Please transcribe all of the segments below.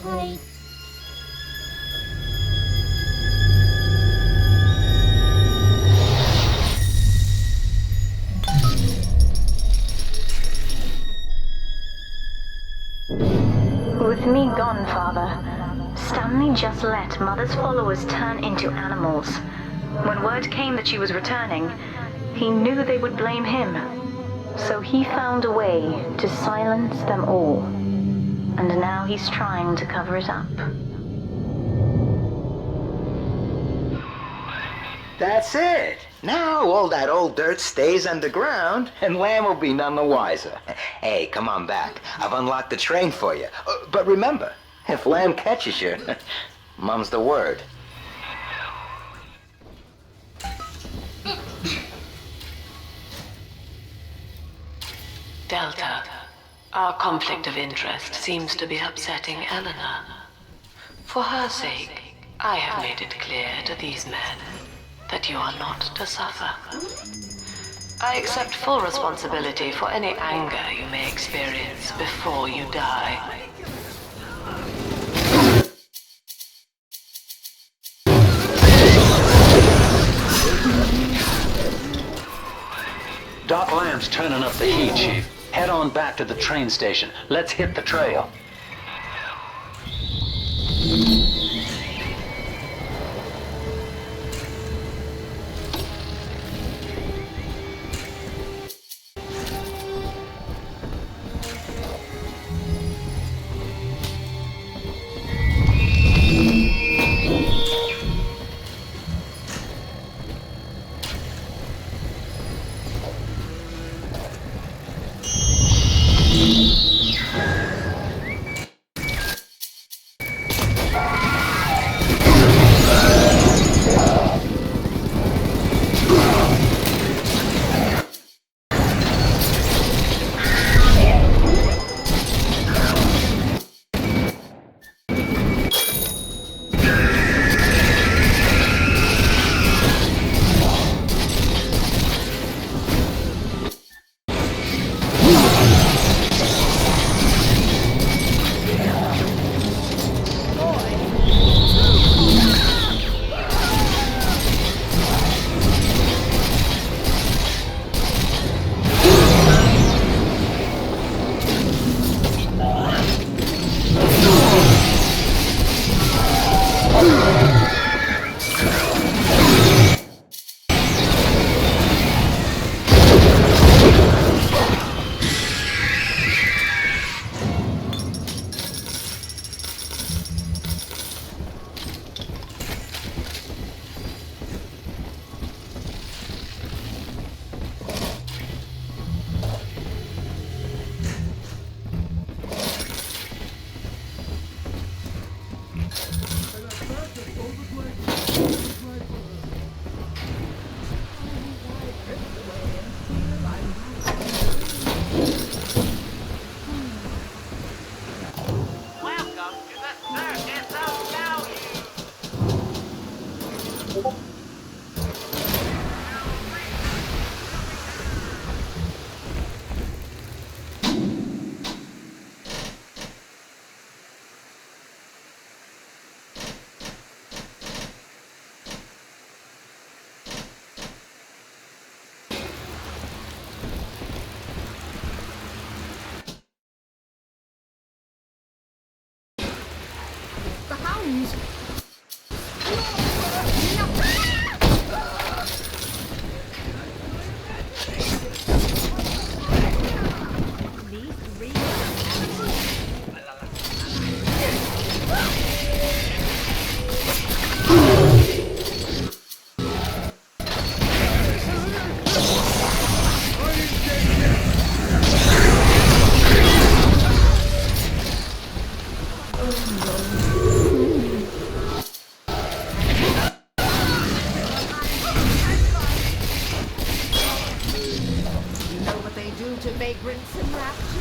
Hi. With me gone, Father, Stanley just let Mother's followers turn into animals. When word came that she was returning, he knew they would blame him. So he found a way to silence them all. And now he's trying to cover it up. That's it. Now all that old dirt stays underground, and Lamb will be none the wiser. Hey, come on back. I've unlocked the train for you. But remember, if Lamb catches you, mum's the word. Delta, our conflict of interest seems to be upsetting Eleanor. For her sake, I have made it clear to these men that you are not to suffer. I accept full responsibility for any anger you may experience before you die. Doc Lamb's turning up the heat, Chief. Head on back to the train station. Let's hit the trail. The hounds! These three you know what they do to vagrants in rapture?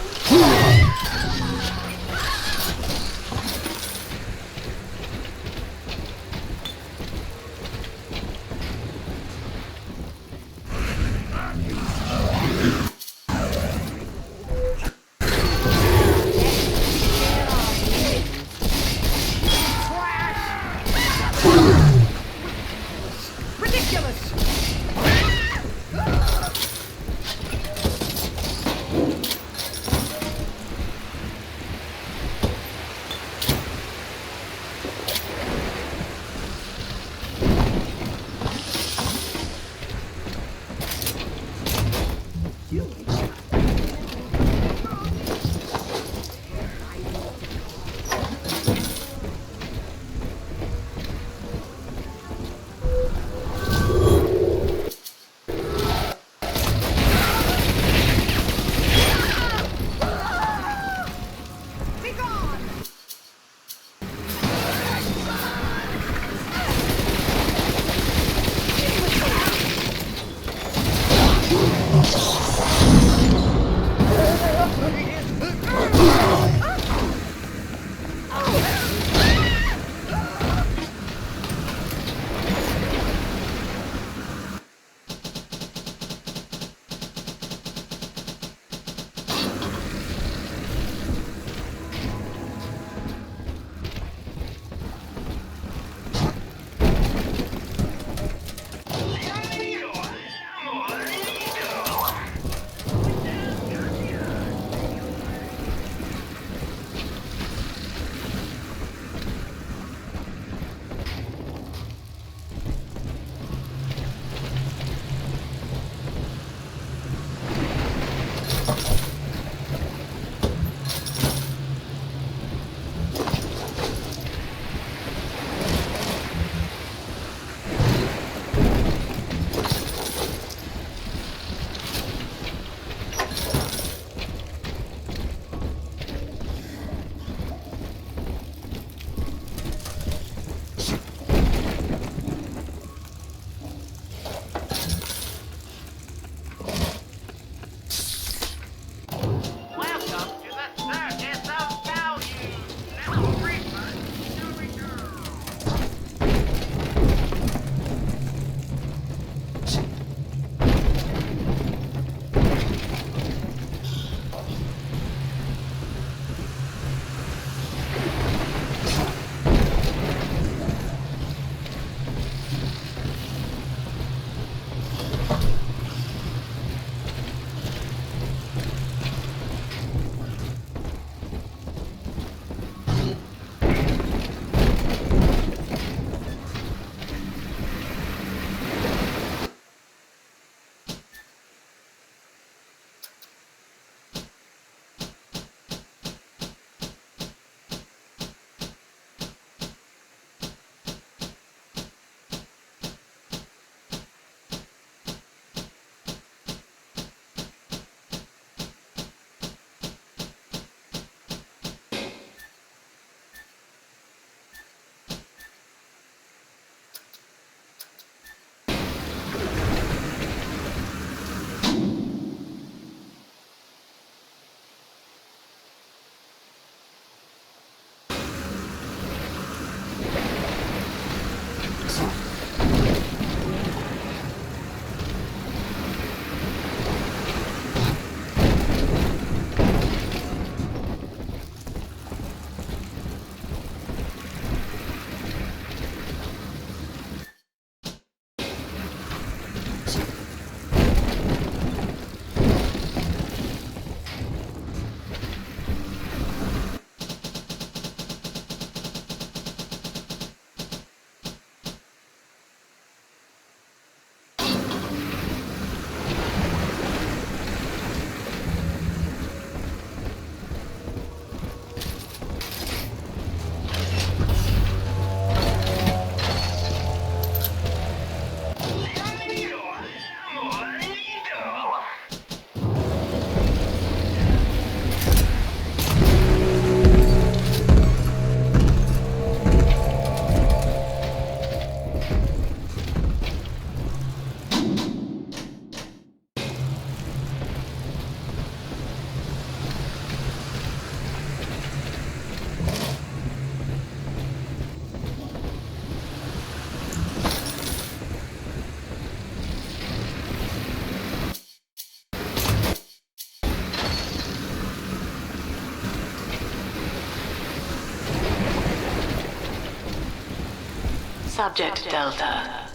Subject Delta.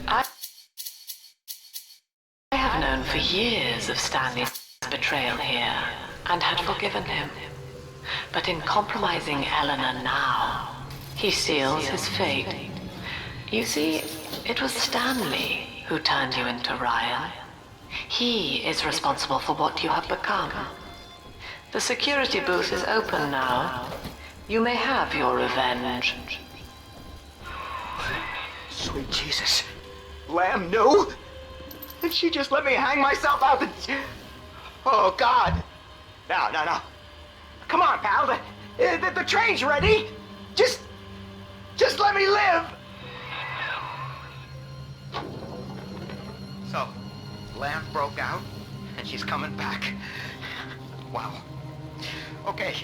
I have known for years of Stanley's betrayal here, and had forgiven him. But in compromising Eleanor now, he seals his fate. You see, it was Stanley who turned you into Ryan. He is responsible for what you have become. The security booth is open now. You may have your revenge. Sweet Jesus. Lamb knew? And she just let me hang myself out the... Oh, God. No. Come on, pal. The train's ready. Just let me live. So, Lamb broke out, and she's coming back. Wow. Okay.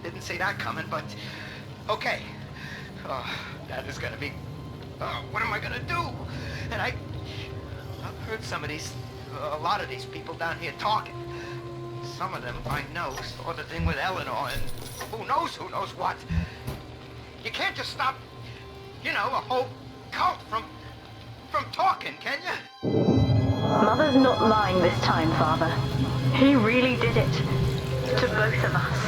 Didn't see that coming, but... Okay. Oh, that is gonna be... what am I gonna do? And I've heard a lot of these people down here talking. Some of them I know saw the thing with Eleanor, and who knows what. You can't just stop, a whole cult from talking, can you? Mother's not lying this time, Father. He really did it. To both of us.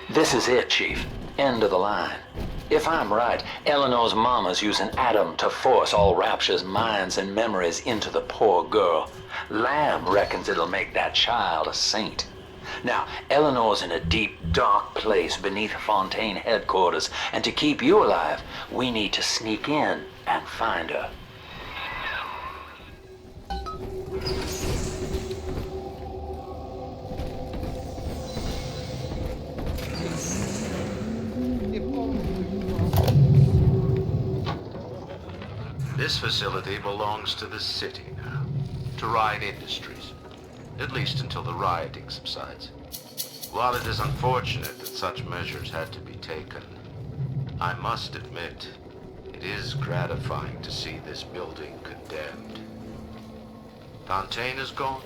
This is it, Chief. End of the line. If I'm right, Eleanor's mama's using Adam to force all Rapture's minds and memories into the poor girl. Lamb reckons it'll make that child a saint. Now, Eleanor's in a deep, dark place beneath Fontaine headquarters, and to keep you alive, we need to sneak in and find her. This facility belongs to the city now, to Ryan Industries, at least until the rioting subsides. While it is unfortunate that such measures had to be taken, I must admit, it is gratifying to see this building condemned. Fontaine is gone,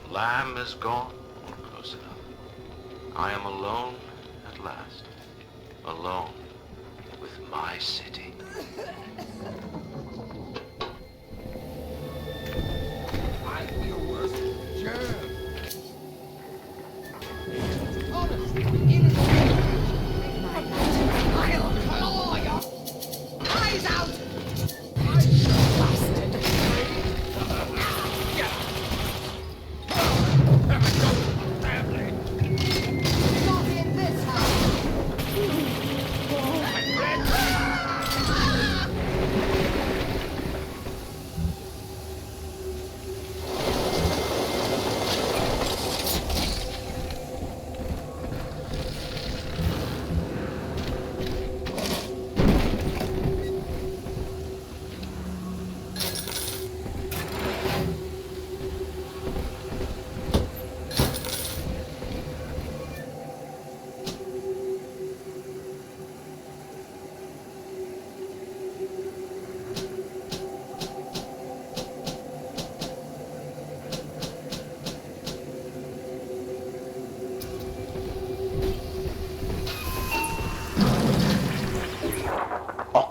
Lamb is gone, close enough. I am alone at last, alone with my city. I feel worse than germ. Honestly, I'll claw your eyes out! Bastard! Not in this house!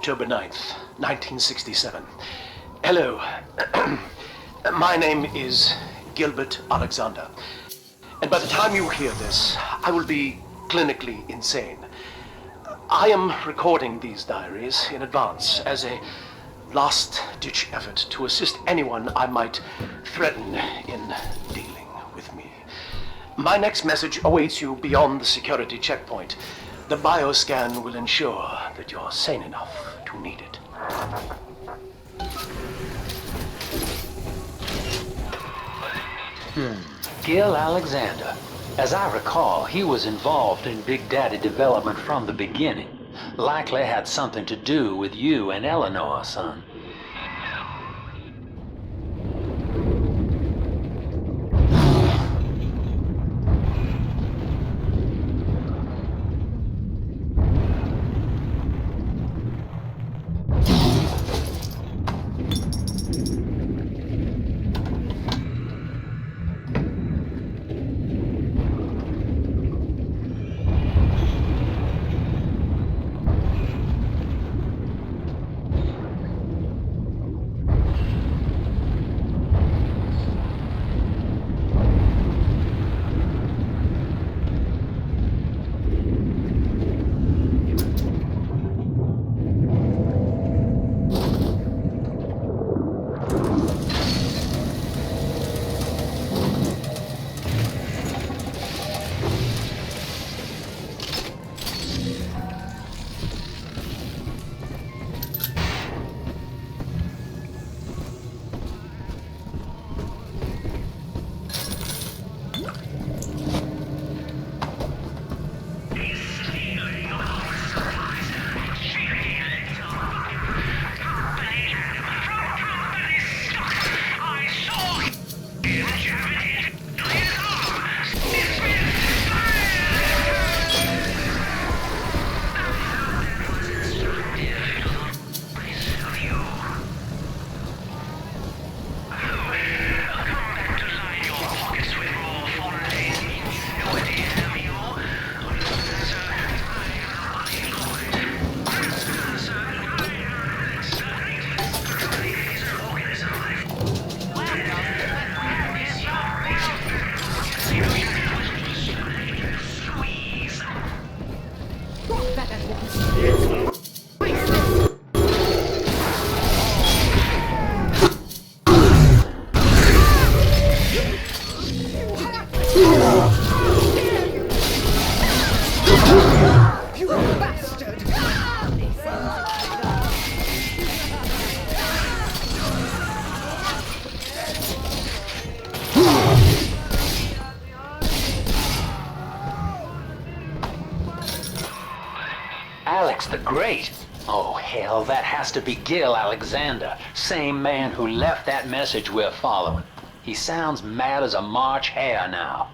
October 9th, 1967. Hello. My name is Gilbert Alexander. And by the time you hear this, I will be clinically insane. I am recording these diaries in advance as a last-ditch effort to assist anyone I might threaten in dealing with me. My next message awaits you beyond the security checkpoint. The bioscan will ensure that you're sane enough to need it. Gil Alexander. As I recall, he was involved in Big Daddy development from the beginning. Likely had something to do with you and Eleanor, son. You bastard! Alex the Great? Oh, hell, that has to be Gil Alexander. Same man who left that message we're following. He sounds mad as a March hare now.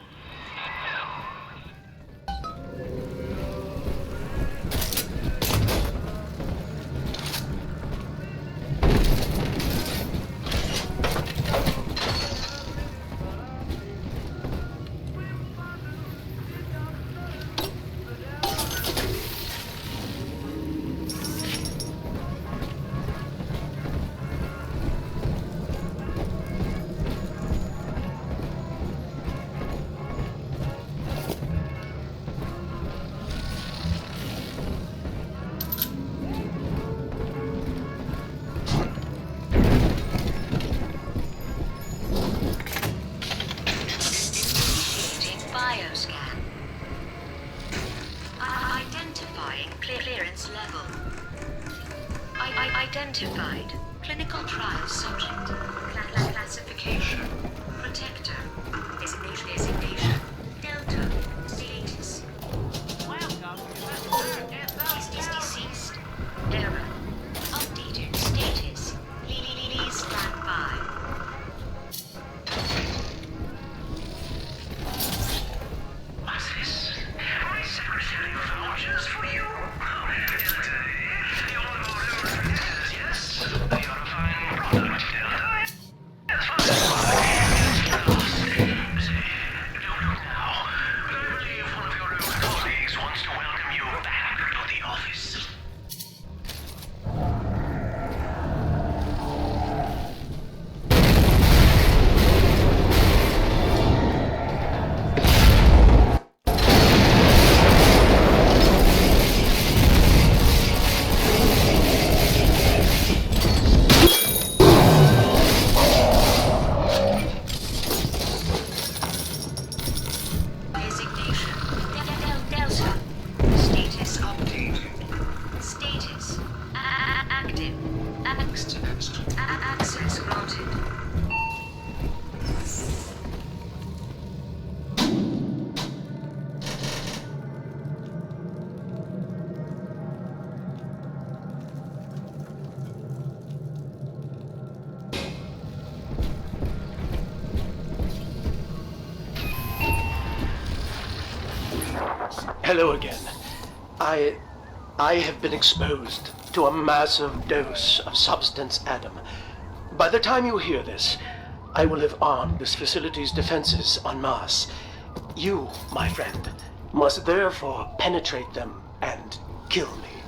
BioScan. Identifying clearance level. Identified. Clinical trial subject. Classification. Protector. Designation. Delta. Status. Is deceased. Error. Updated status. Please stand by. My secretary forges for you. Yes, you're a fine product, Delta. As far as Access granted. Hello again. I have been exposed to a massive dose of substance Adam. By the time you hear this, I will have armed this facility's defenses en masse. You, my friend, must therefore penetrate them and kill me.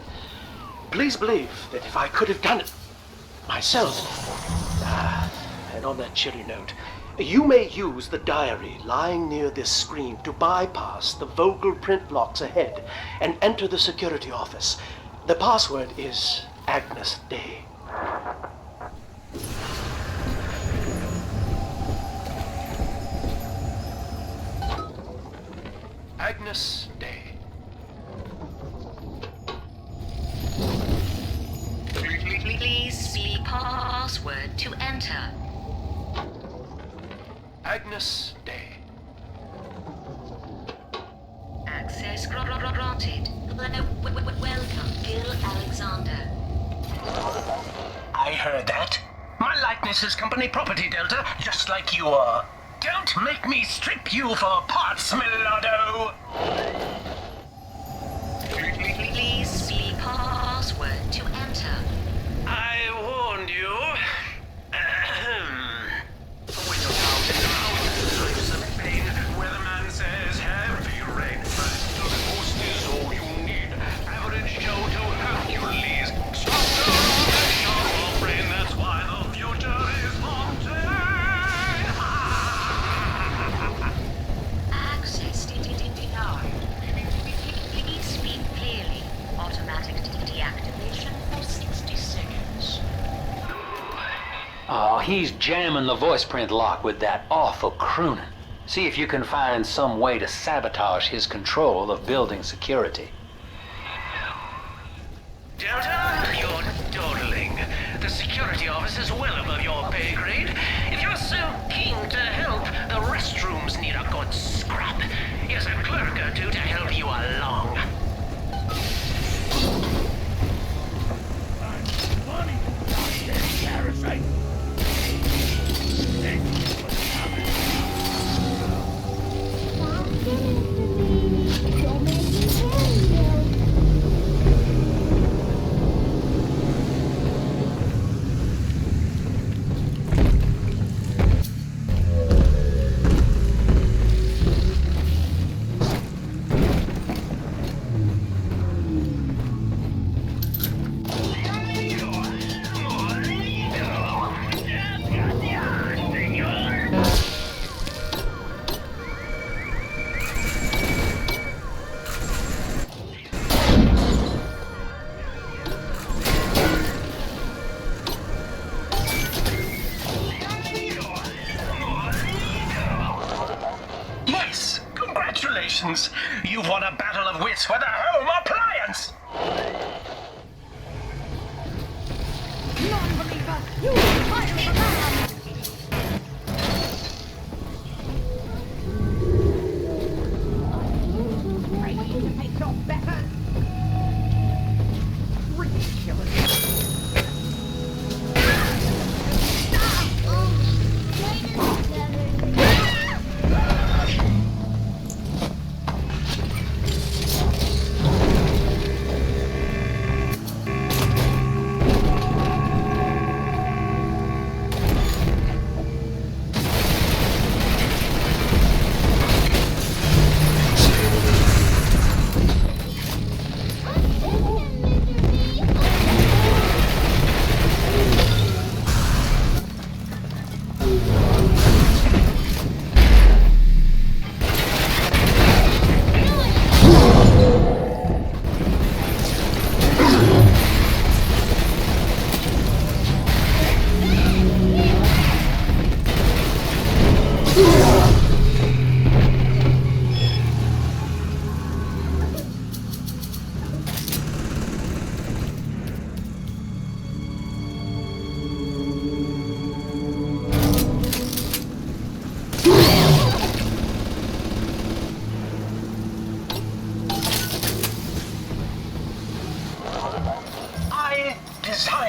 Please believe that if I could have done it myself... and on that cheery note, you may use the diary lying near this screen to bypass the vocal print blocks ahead and enter the security office. The password is Agnes Day. Agnes Day. Please speak password to enter. Agnes Day. Access granted. Welcome, Gil Alexander. I heard that. My likeness is company property, Delta, just like you are. Don't make me strip you for parts, Millardo! Please speak password to enter. I warned you. When you're down in the mountains, life's a pain. Weatherman says heavy rain. But the coast is all you need. Average Joe to Hercules. Stronger on the sharp brain. That's why the future is haunted. Access denied. Please speak clearly. Automatic deactivation for 60 seconds. Oh, he's jamming the voice print lock with that awful crooning. See if you can find some way to sabotage his control of building security. Delta, you're dawdling. The security office is well above your pay grade. If you're so keen to help, the restrooms need a good scrub. Here's a clerk or two to help you along. Yes, congratulations. You've won a battle of wits with a home appliance. Non-believer! You are firing a man! Ready to make your better? Ridiculous.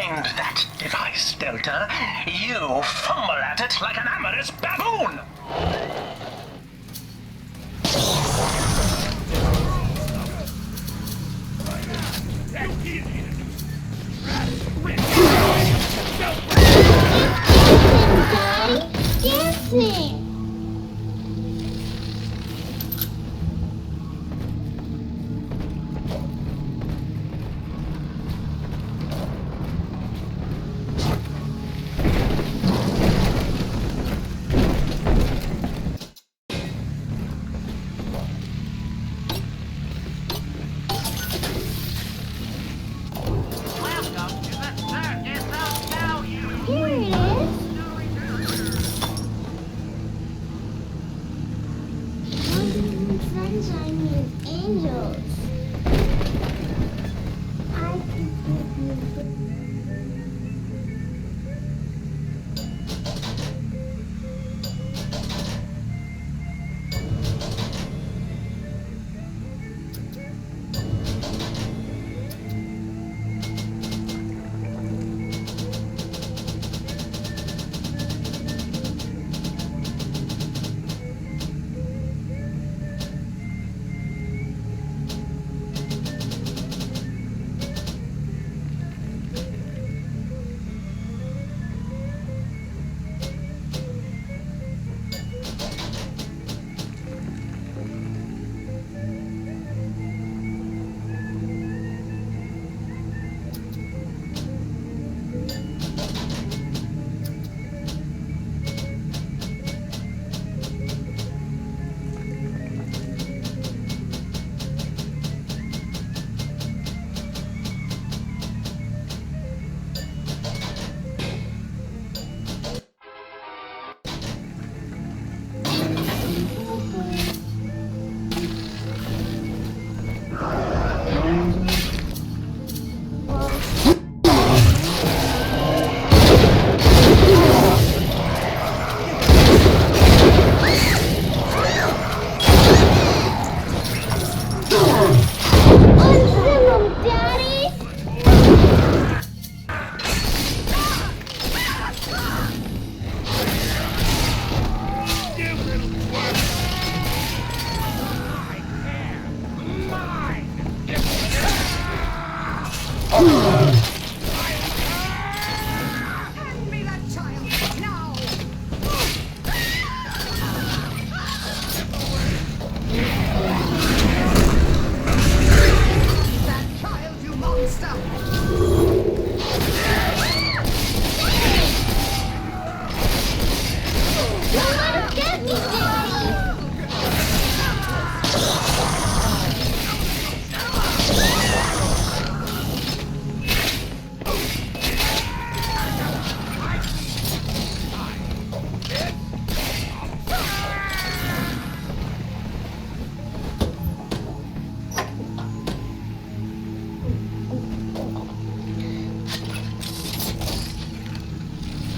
find that device, Delta, you fumble at it like an amorous baboon! Dancing! Here it is. Sunshine means angels. Hand me that child now! That child, you monster! Get me, Daddy!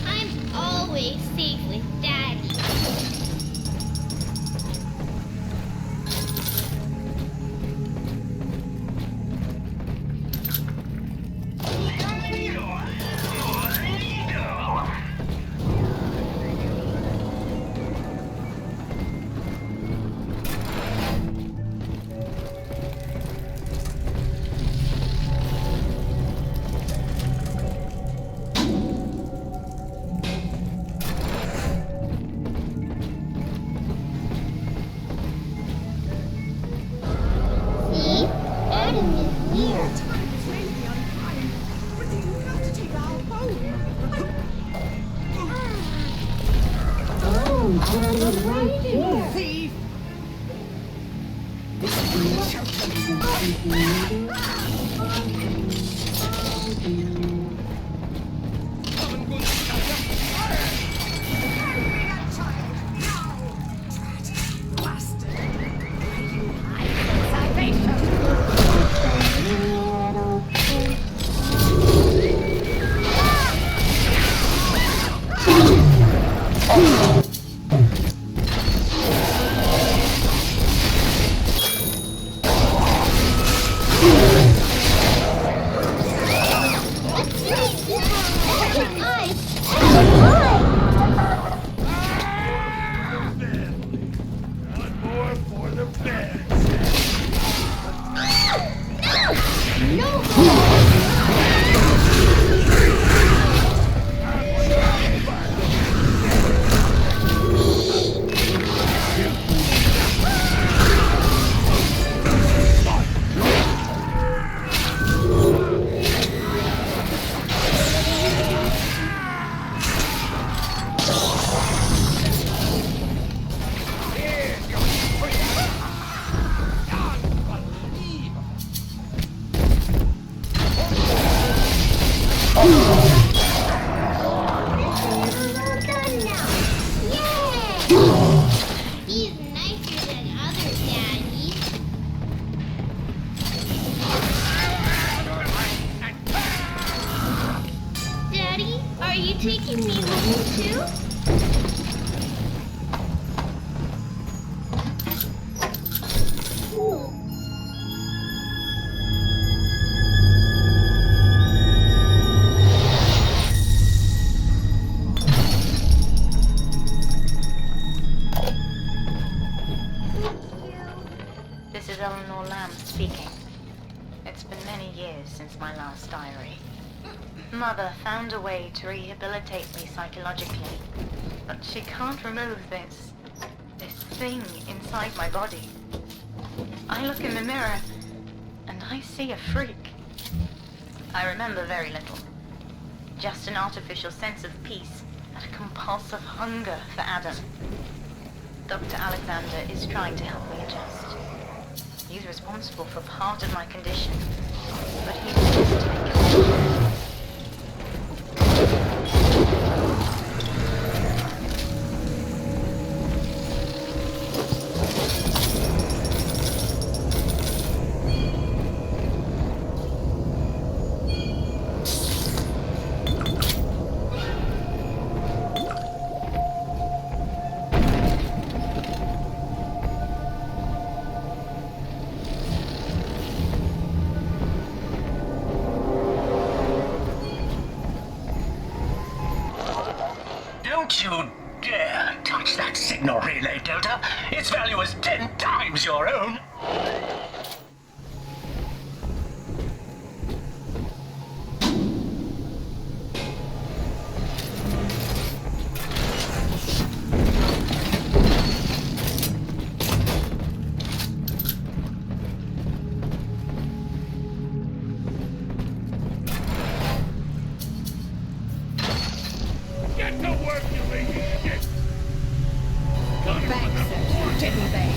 I'm always safe with Daddy. See? Adam is here. Time's really unkind, but you have to take our home. Oh, I was right here. Thief! Hand me that child now! Tragic bastard! You hide salvation! done now. Yay! He's nicer than other daddies. Daddy, are you taking me home too? This is Eleanor Lamb speaking. It's been many years since my last diary. Mother found a way to rehabilitate me psychologically, but she can't remove this thing inside my body. I look in the mirror, and I see a freak. I remember very little. Just an artificial sense of peace and a compulsive hunger for Adam. Dr. Alexander is trying to help me adjust. He's responsible for part of my condition, but he refuses to make it. Don't you dare touch that signal relay, Delta. Its value is 10 times your own. Get to work, you lazy shit! Thanks, didn't they?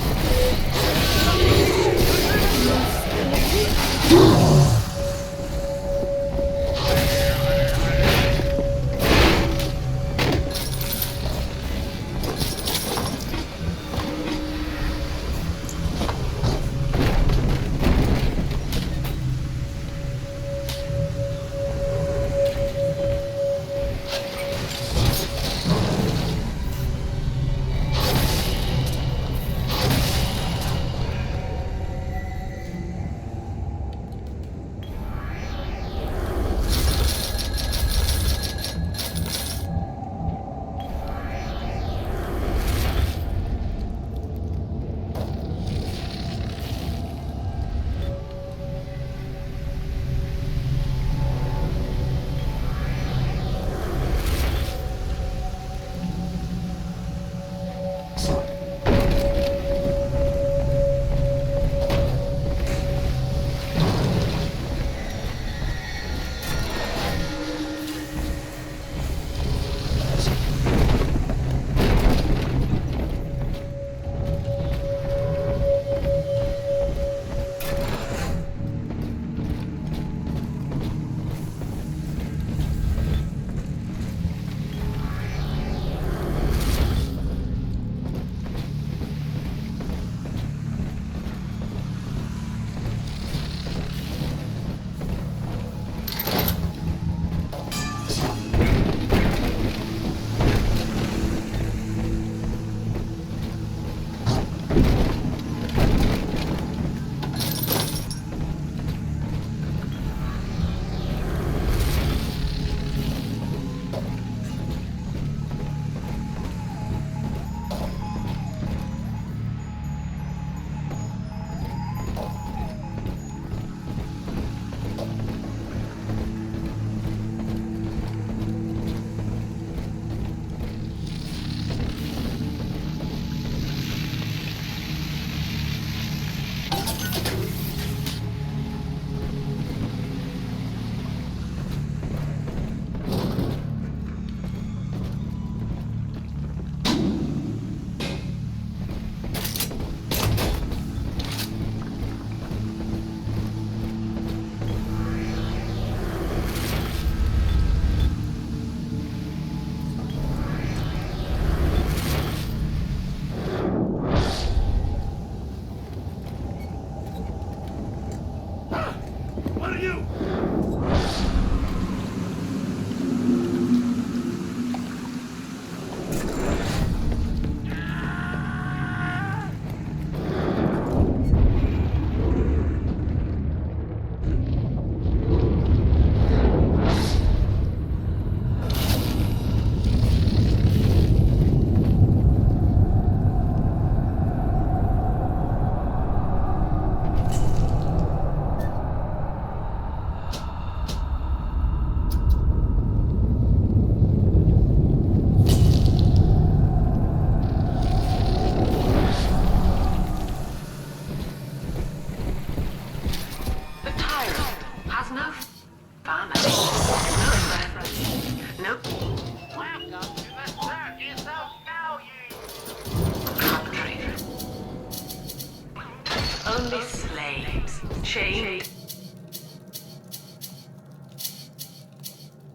chained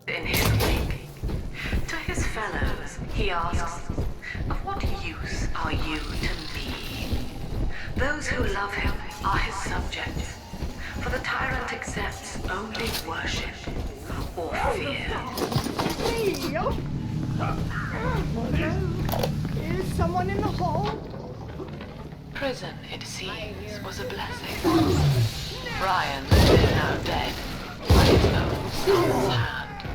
in his wake. To his fellows, he asks, "Of what use are you to me?" Those who love him are his subjects, for the tyrant accepts only worship or fear. Leo? Is someone in the hall? Prison, it seems, was a blessing. Ryan is now dead by his own son's hand.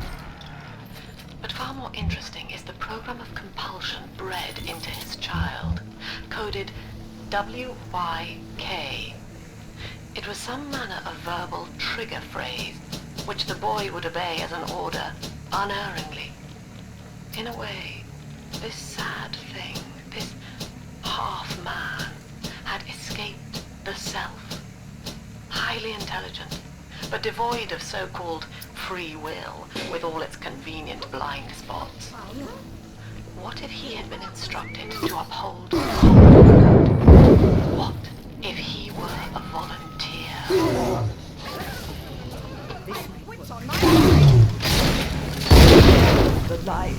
But far more interesting is the program of compulsion bred into his child, coded WYK. It was some manner of verbal trigger phrase, which the boy would obey as an order, unerringly. In a way, this sad thing, this half-man, had escaped the self. Highly intelligent, but devoid of so-called free will, with all its convenient blind spots. What if he had been instructed to uphold the code? What if he were a volunteer? What's on my mind? The light.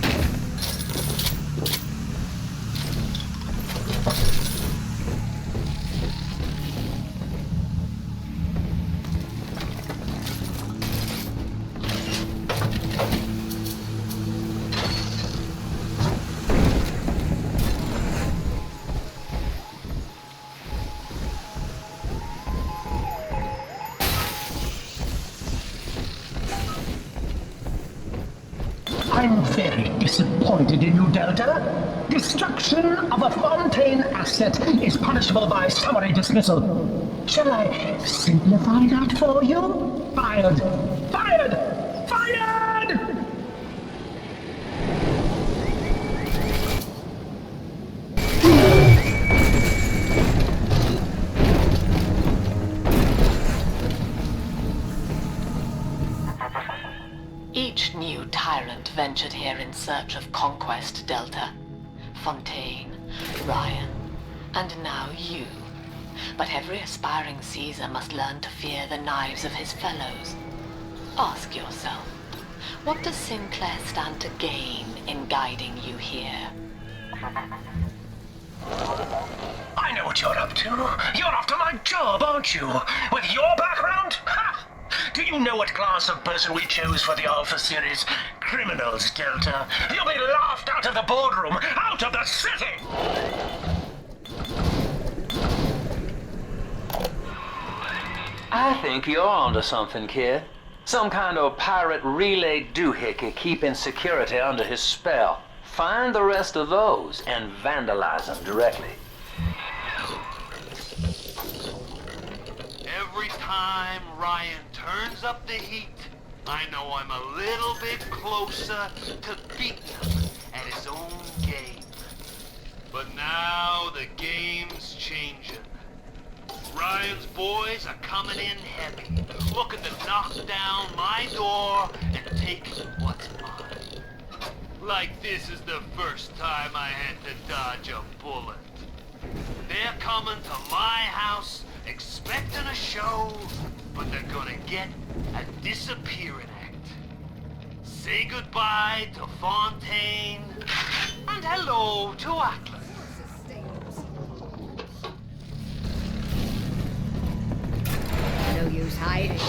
I'm very disappointed in you, Delta. Destruction of a Fontaine asset is punishable by summary dismissal. Shall I simplify that for you? Fired! Fired! Fired! Each new tyrant ventured here in search of conquest, Delta. Fontaine, Ryan, and now you. But every aspiring Caesar must learn to fear the knives of his fellows. Ask yourself, what does Sinclair stand to gain in guiding you here? I know what you're up to. You're after my job, aren't you? With your background? Ha! Do you know what class of person we chose for the Alpha series? Criminals, Delta. You'll be laughed out of the boardroom, out of the city! I think you're onto something, kid. Some kind of pirate relay doohickey keeping security under his spell. Find the rest of those and vandalize them directly. Every time Ryan turns up the heat, I know I'm a little bit closer to beating him at his own game. But now the game's changing. Ryan's boys are coming in heavy, looking to knock down my door and take what's mine. Like this is the first time I had to dodge a bullet. They're coming to my house expecting a show, but they're gonna get a disappearing act. Say goodbye to Fontaine, and hello to Atlas. No use hiding.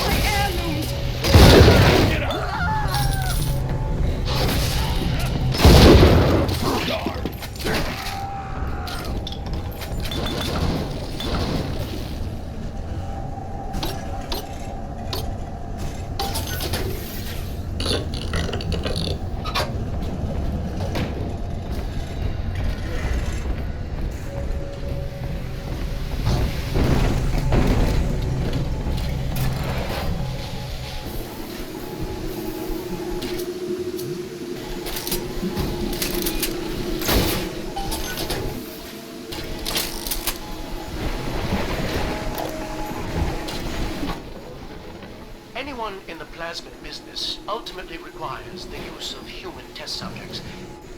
Anyone in the plasmid business ultimately requires the use of human test subjects.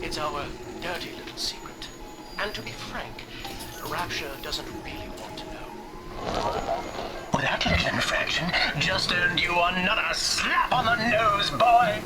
It's our dirty little secret. And to be frank, Rapture doesn't really want to know. That little infraction just earned you another slap on the nose, boy!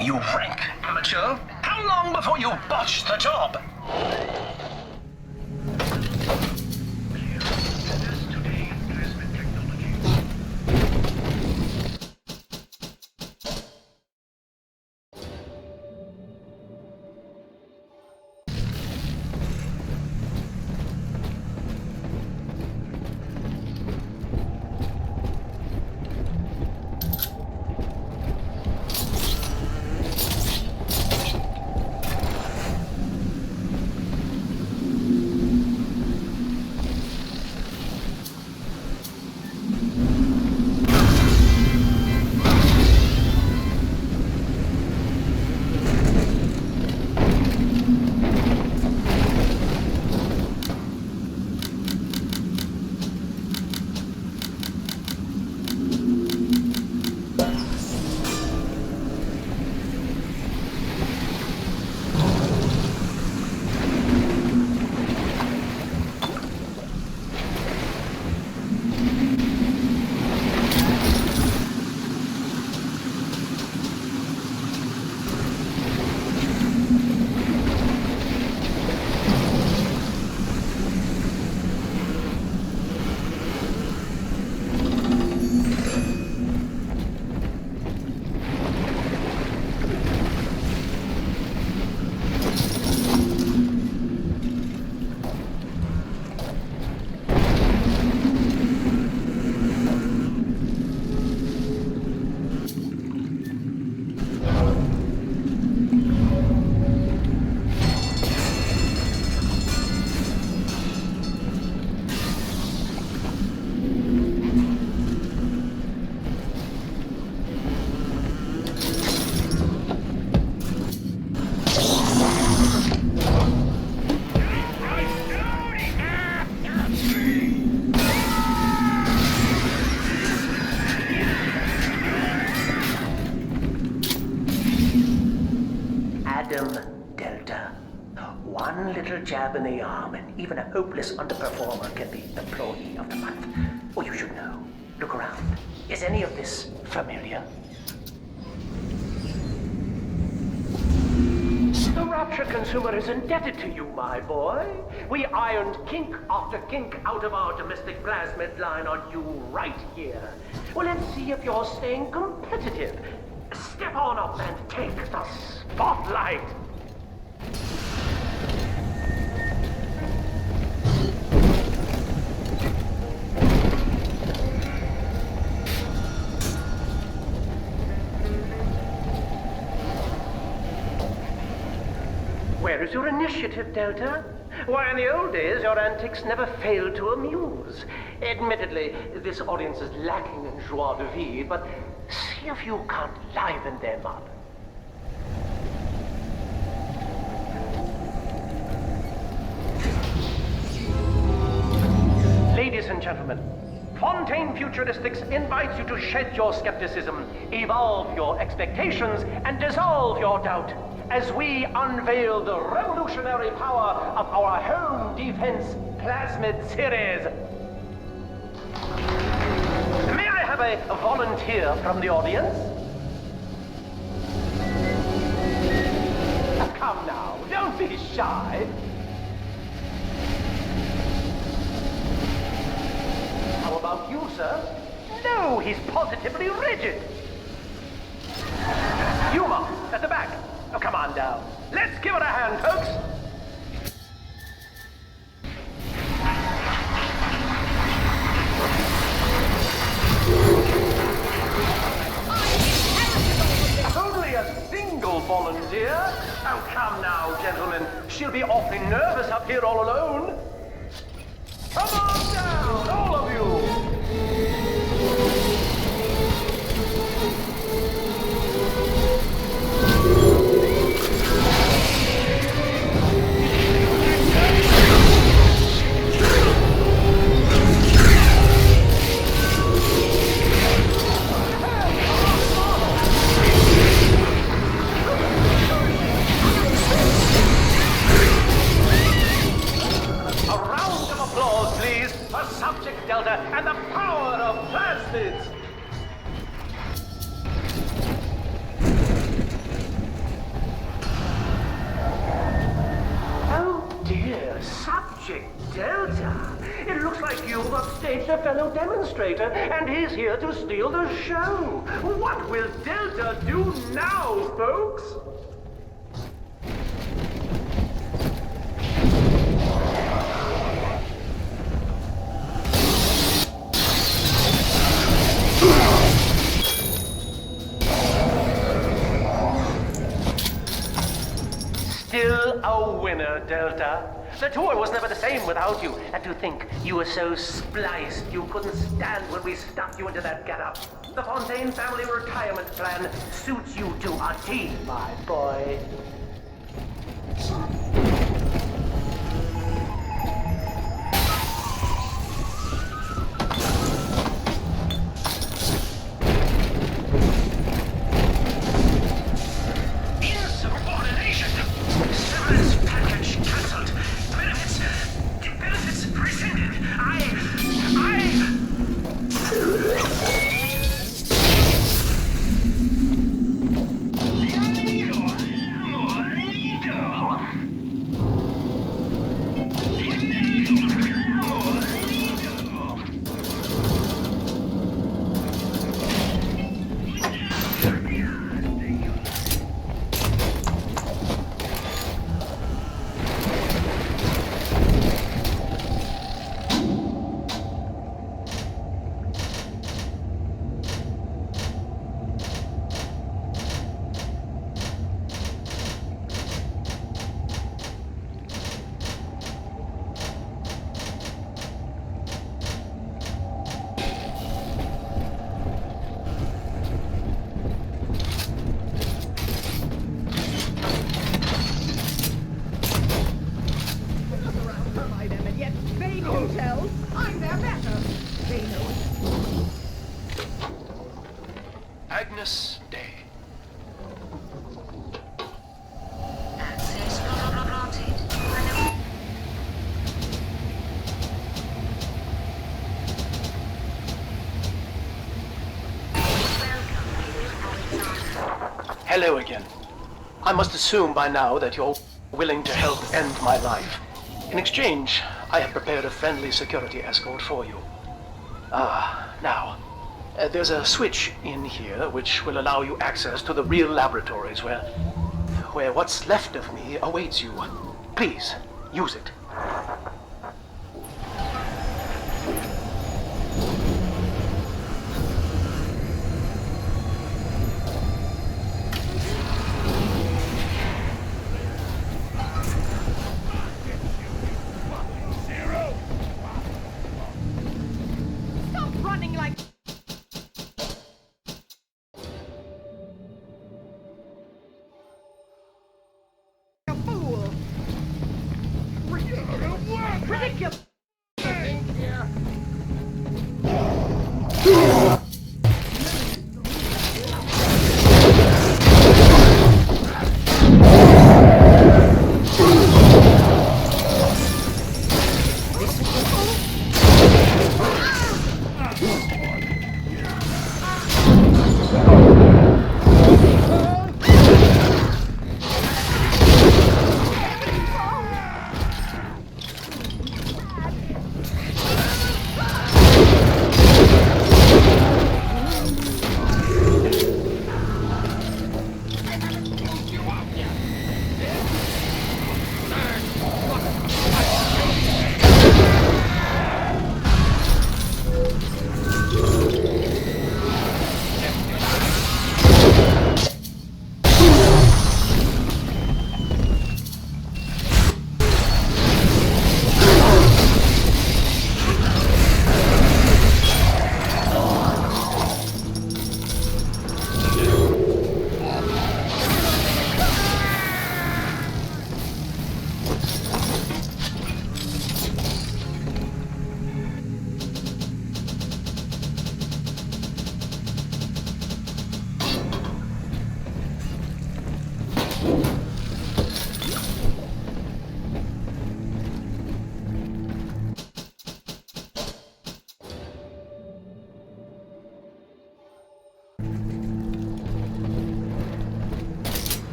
You rank amateur! How long before you botch the job? little jab in the arm, and even a hopeless underperformer can be Employee of the Month. Oh, you should know. Look around. Is any of this familiar? The Rapture consumer is indebted to you, my boy. We ironed kink after kink out of our domestic plasmid line on you right here. Well, let's see if you're staying competitive. Step on up and take the spotlight. Where is your initiative, Delta? Why, in the old days, your antics never failed to amuse. Admittedly, this audience is lacking in joie de vivre, but see if you can't liven them up. Ladies and gentlemen, Fontaine Futuristics invites you to shed your skepticism, evolve your expectations, and dissolve your doubt as we unveil the revolutionary power of our home defense plasmid series. May I have a volunteer from the audience? Come now, don't be shy. How about you, sir? No, he's positively rigid. Yuma, at the back. Oh, come on down. Let's give it a hand, folks. Only a single volunteer? Oh, come now, gentlemen. She'll be awfully nervous up here all alone. Come on down, all of you. Subject Delta and the power of plasmids! Oh dear, Subject Delta! It looks like you've upstaged a fellow demonstrator, and he's here to steal the show! What will Delta do now, folks? Still a winner, Delta. The tour was never the same without you. And to think you were so spliced you couldn't stand when we stuffed you into that getup. The Fontaine family retirement plan suits you to a T, my boy. Agnes Day. Access not granted. Hello again. I must assume by now that you're willing to help end my life. In exchange, I have prepared a friendly security escort for you. Now, there's a switch in here which will allow you access to the real laboratories where what's left of me awaits you. Please, use it. Stop running like a fool. Ridiculous.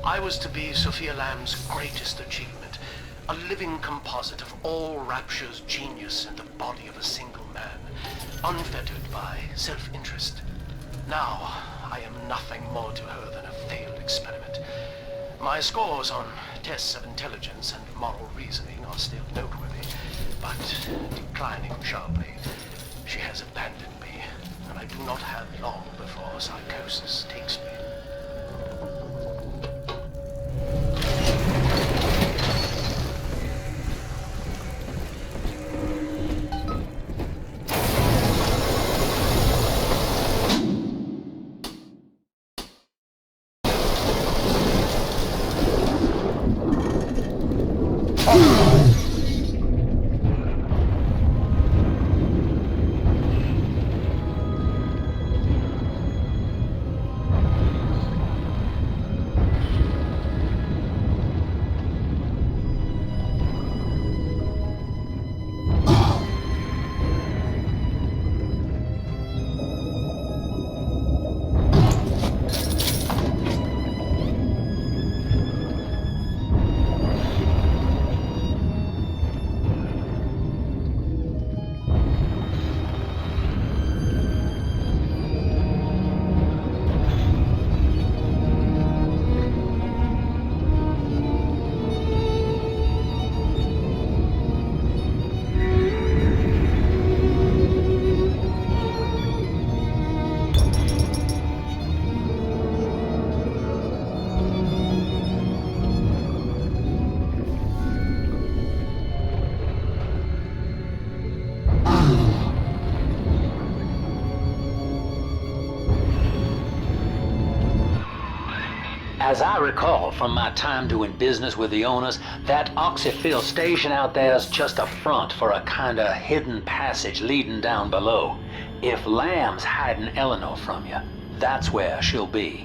I was to be Sophia Lamb's greatest achievement, a living composite of all Rapture's genius in the body of a single man, unfettered by self-interest. Now, I am nothing more to her than a failed experiment. My scores on tests of intelligence and moral reasoning are still noteworthy, but declining sharply. She has abandoned me, and I do not have long before psychosis takes me. As I recall from my time doing business with the owners, that oxyfill station out there's just a front for a kinda hidden passage leading down below. If Lamb's hiding Eleanor from you, that's where she'll be.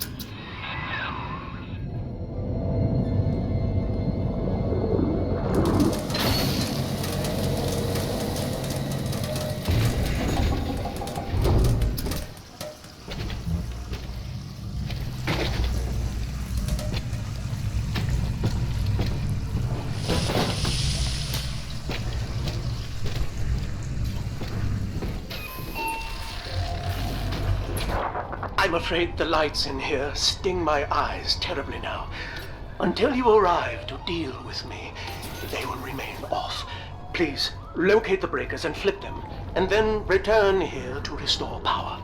I'm afraid the lights in here sting my eyes terribly now. Until you arrive to deal with me, they will remain off. Please, locate the breakers and flip them, and then return here to restore power.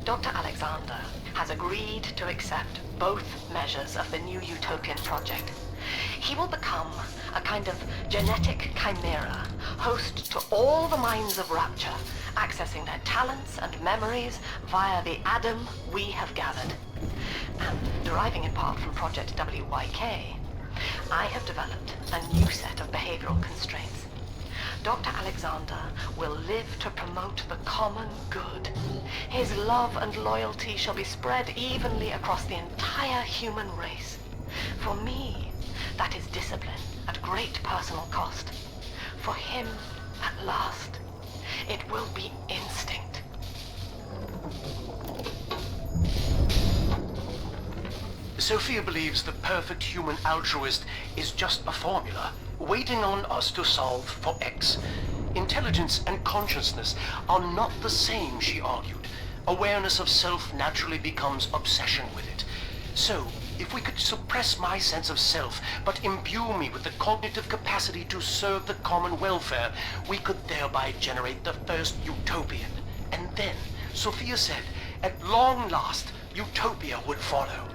Dr. Alexander has agreed to accept both measures of the new Utopian project. He will become a kind of genetic chimera, host to all the minds of Rapture, accessing their talents and memories via the Adam we have gathered. And deriving in part from Project WYK, I have developed a new set of behavioral constraints. Dr. Alexander will live to promote the common good. His love and loyalty shall be spread evenly across the entire human race. For me, that is discipline at great personal cost. For him, at last, it will be instinct. Sophia believes the perfect human altruist is just a formula, waiting on us to solve for X. Intelligence and consciousness are not the same, she argued. Awareness of self naturally becomes obsession with it. So, if we could suppress my sense of self, but imbue me with the cognitive capacity to serve the common welfare, we could thereby generate the first utopian. And then, Sophia said, at long last, utopia would follow.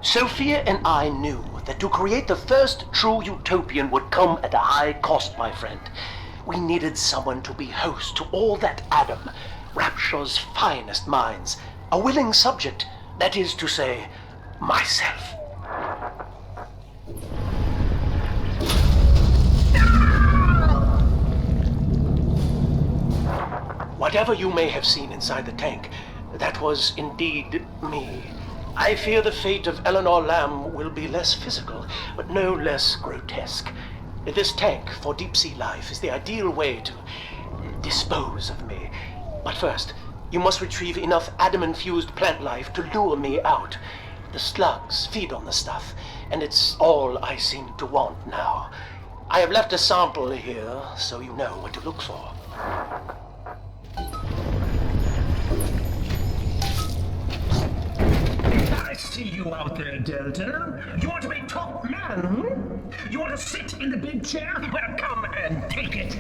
Sophia and I knew that to create the first true utopian would come at a high cost, my friend. We needed someone to be host to all that Adam, Rapture's finest minds, a willing subject, that is to say, myself. Whatever you may have seen inside the tank, that was indeed me. I fear the fate of Eleanor Lamb will be less physical, but no less grotesque. This tank for deep-sea life is the ideal way to dispose of me. But first, you must retrieve enough Adam-infused plant life to lure me out. The slugs feed on the stuff, and it's all I seem to want now. I have left a sample here, so you know what to look for. I see you out there, Delta. You want to be top man? You want to sit in the big chair? Well, come and take it.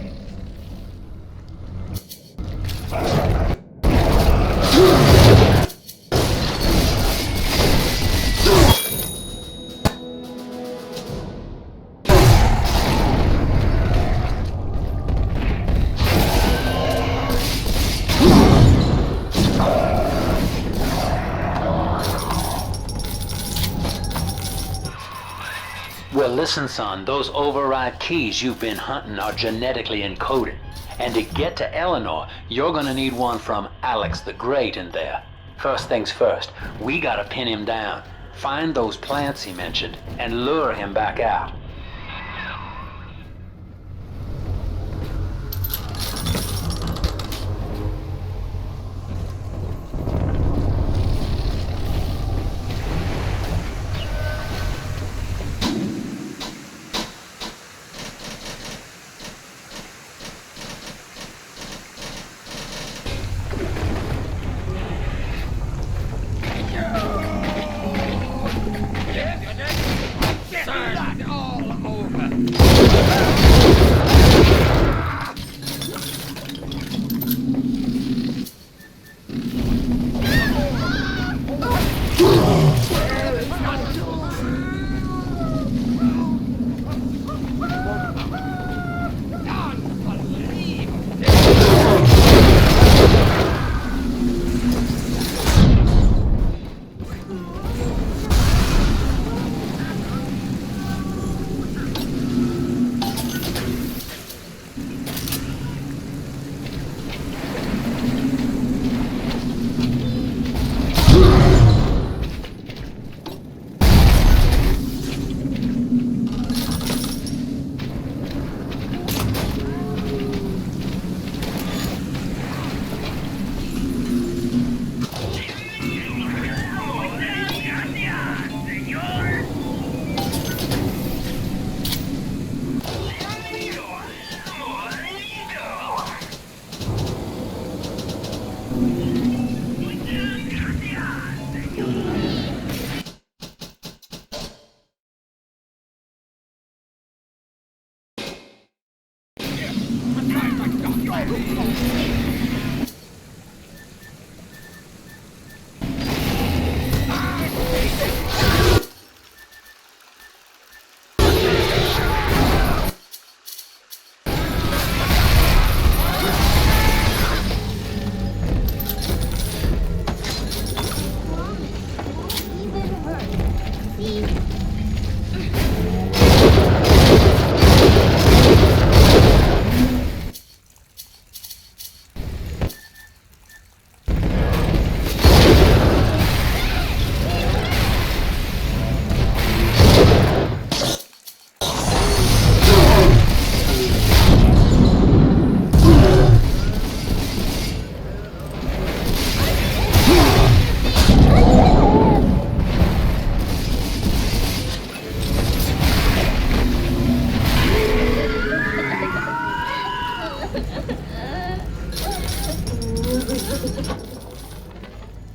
Well, listen, son, those override keys you've been hunting are genetically encoded. And to get to Eleanor, you're gonna need one from Alex the Great in there. First things first, we gotta pin him down, find those plants he mentioned, and lure him back out.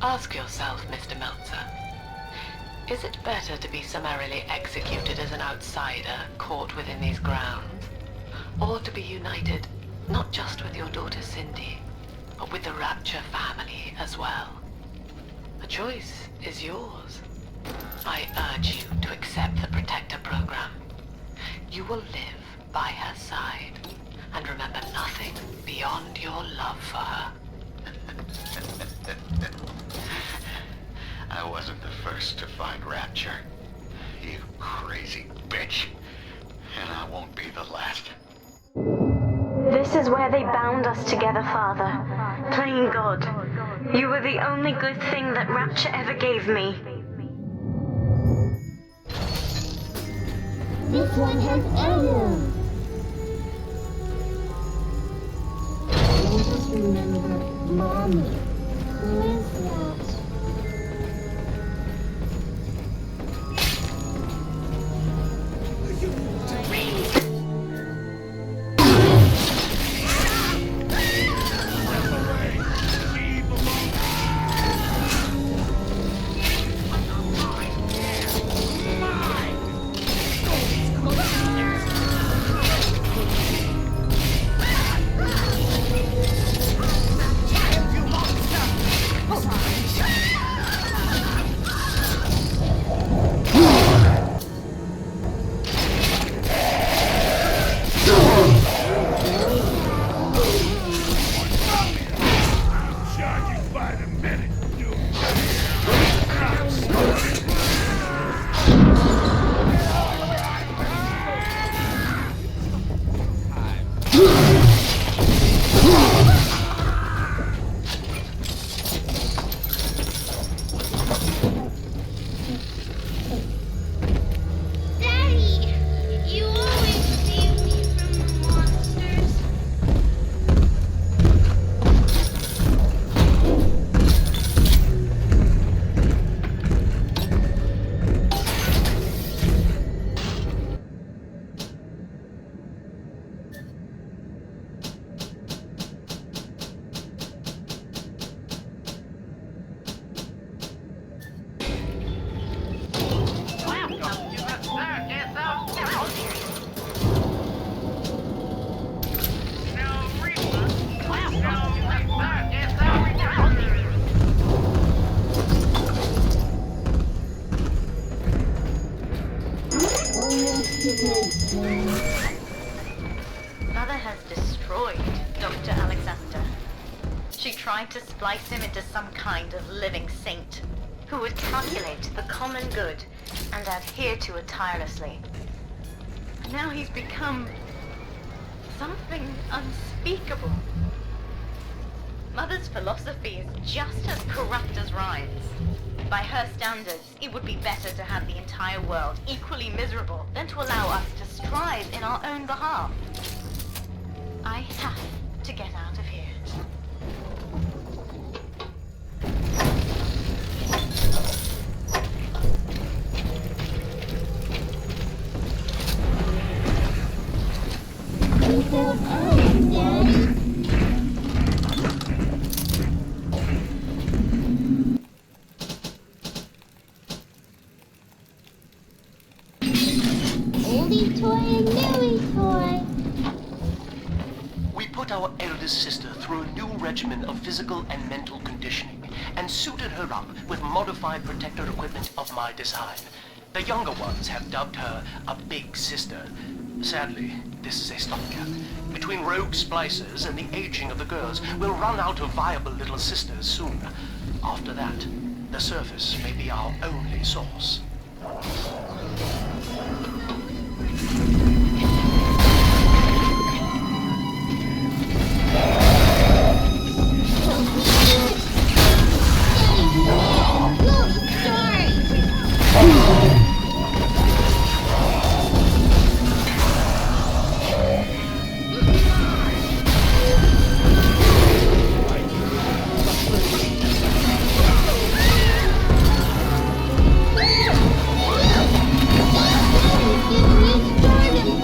Ask yourself, Mr. Meltzer, is it better to be summarily executed as an outsider caught within these grounds, or to be united not just with your daughter Cindy, but with the Rapture family as well? The choice is yours. I urge you to accept the Protector program. You will live by her side and remember nothing beyond your love for her. I wasn't the first to find Rapture. You crazy bitch. And I won't be the last. This is where they bound us together, Father. Playing God. You were the only good thing that Rapture ever gave me. This one has heirloom. I just remember Mommy. Who is that? Mother has destroyed Dr. Alexander. She tried to splice him into some kind of living saint who would calculate the common good and adhere to it tirelessly. Now he's become something unspeakable. Mother's philosophy is just as corrupt as Ryan's. By her standards, it would be better to have the entire world equally miserable than to allow us to strive in our own behalf. I have to get out of here. Daddy. Oldie toy and newie toy. We put our eldest sister through a new regimen of physical and mental conditioning and suited her up with modified protector equipment of my design. The younger ones have dubbed her a big sister. Sadly, this is a stopgap. Between rogue splicers and the aging of the girls, we'll run out of viable little sisters soon. After that, the surface may be our only source. Get me started.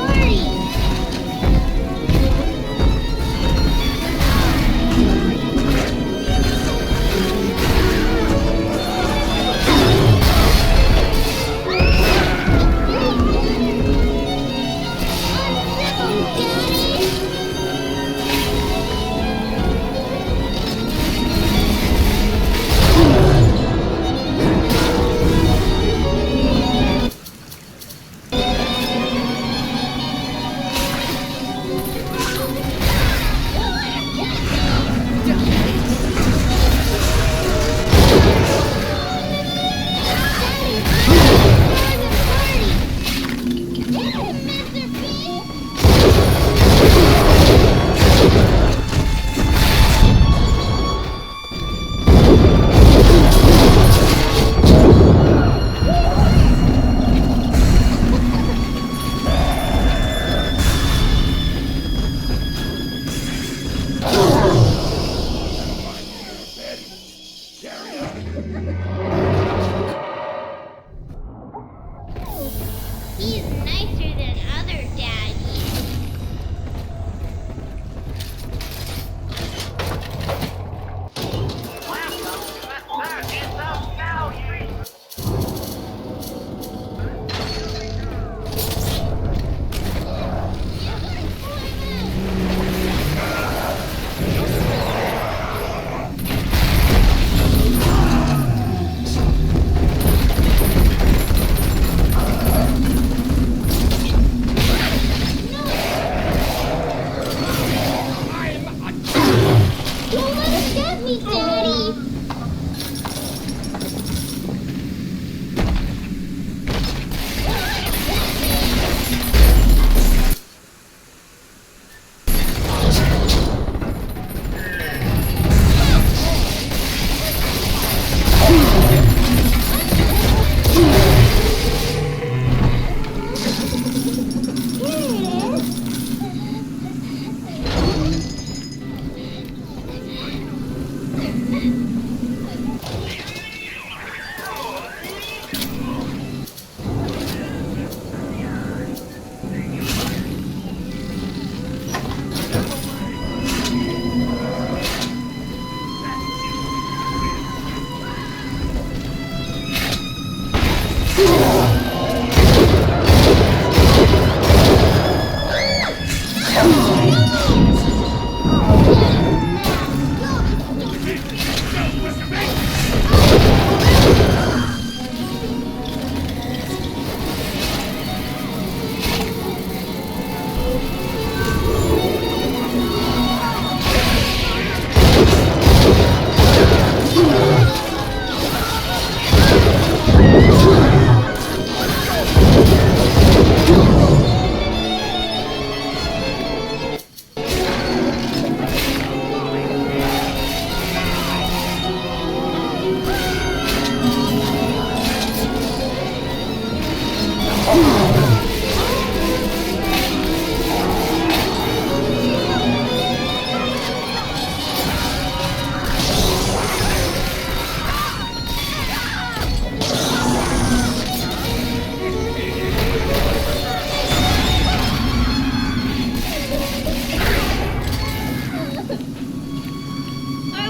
Are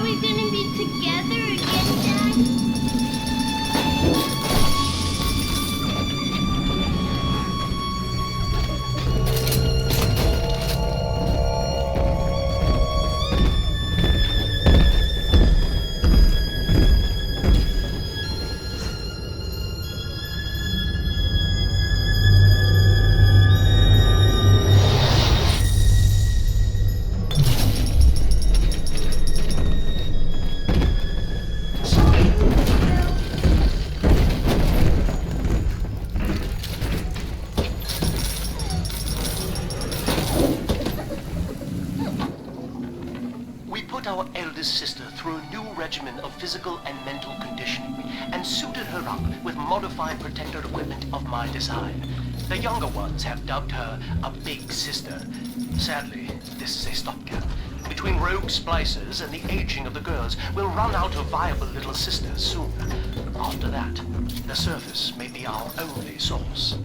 we gonna be together again, Dad? We put our eldest sister through a new regimen of physical and mental conditioning and suited her up with modified protector equipment of my design. The younger ones have dubbed her a big sister. Sadly, this is a stopgap. Between rogue splicers and the aging of the girls, we'll run out of viable little sisters soon. After that, the surface may be our only source.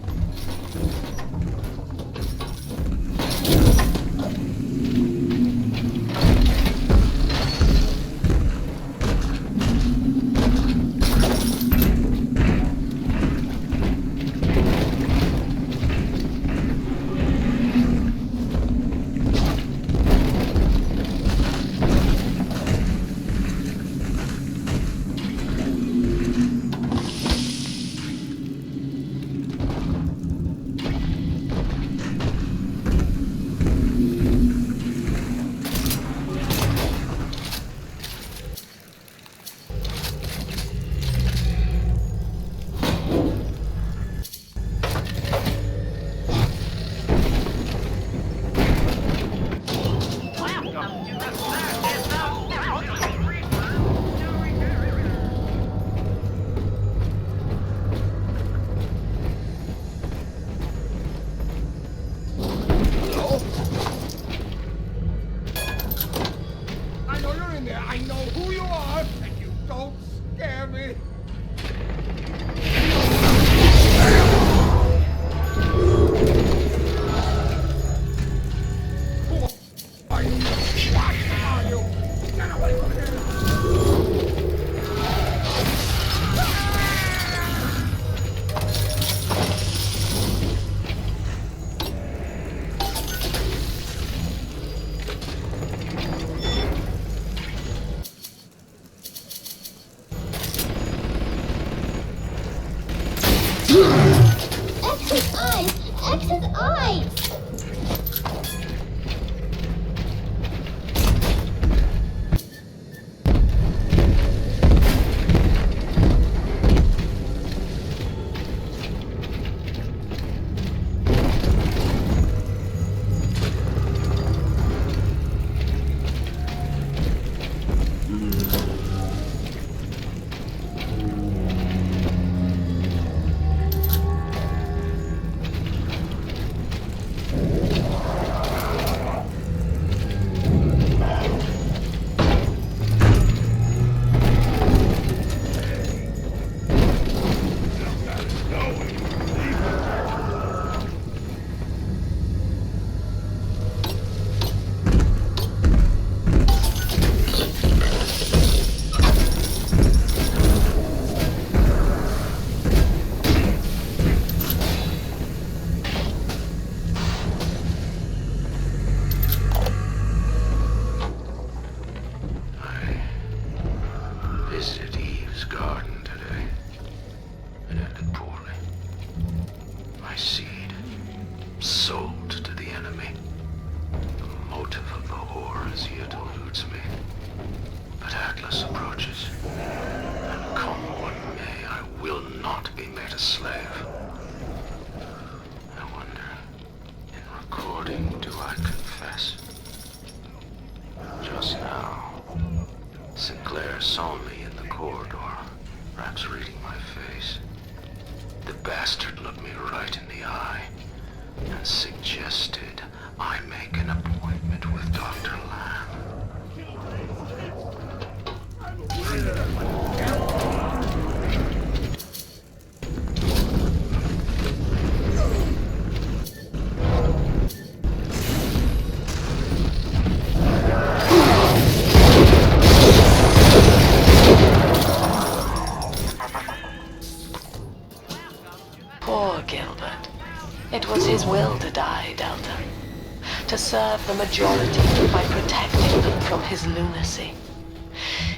I know you're in there. I know who you are, and you don't scare me. Who are you? What are you? Get away from here! X's eyes! X's eyes! Visited Eve's garden today. It ended poorly. My seed, sold to the enemy. The motive of the horror as yet eludes me. But Atlas approaches, and come what may, I will not be made a slave. I wonder, in recording, do I confess? Just now, Sinclair saw me in the corridor, perhaps reading my face. The bastard looked me right in the eye and suggested I make an appointment with Dr. Lamb. Poor Gilbert. It was his will to die, Delta. To serve the majority by protecting them from his lunacy.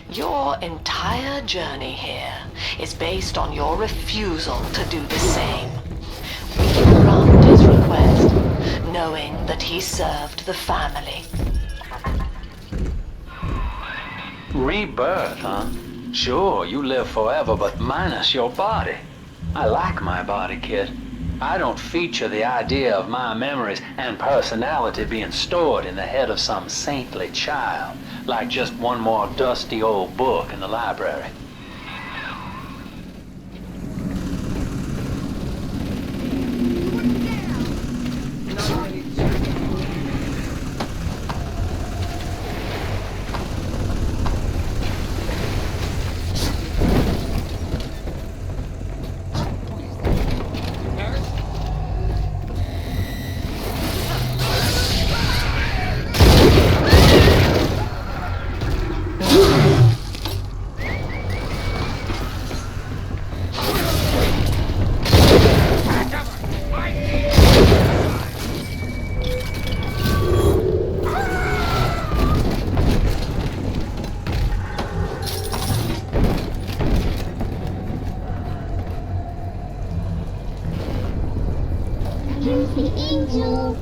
Your entire journey here is based on your refusal to do the same. We grant his request, knowing that he served the family. Rebirth, huh? Sure, you live forever, but minus your body. I like my body, kid. I don't feature the idea of my memories and personality being stored in the head of some saintly child, like just one more dusty old book in the library. Here's the angel.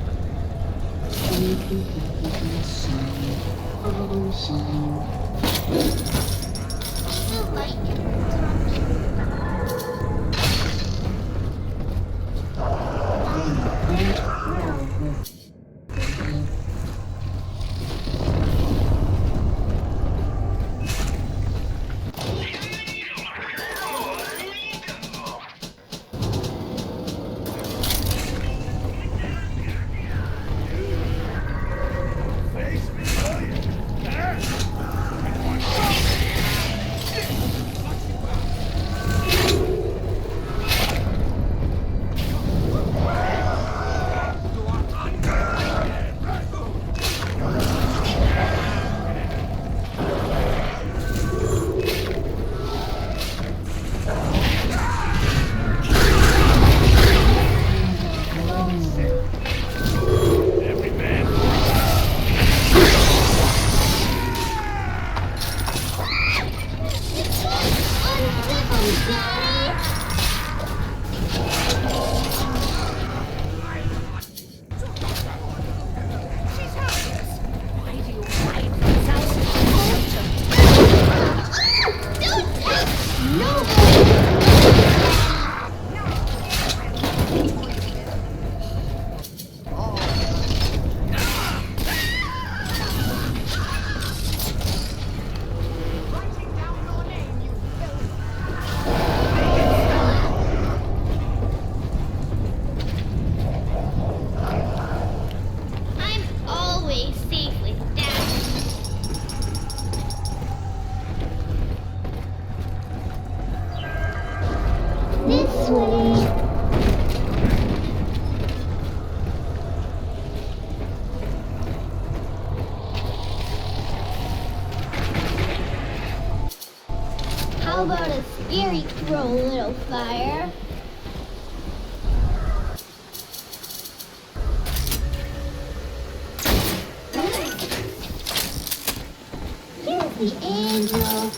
How about a scary throw, little fire? Here's the angel.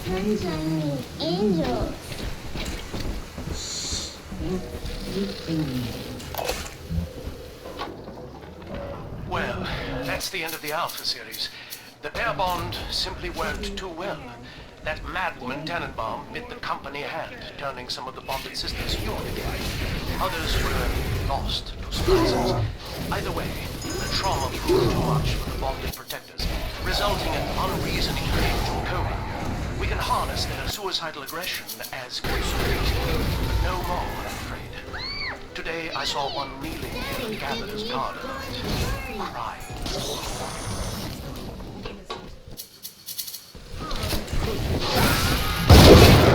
Sunshine angels. Well, that's the end of the Alpha series. The pair bond simply worked too well. That madwoman Tannenbaum bit the company hand, turning some of the bonded sisters human again. Others were lost to surprises. Either way, the trauma proved too much for the bonded protectors, resulting in unreasoning rage or coding. We can harness their suicidal aggression as consumers, but no more, I'm afraid. Today I saw one kneeling in the gatherer's garden, crying.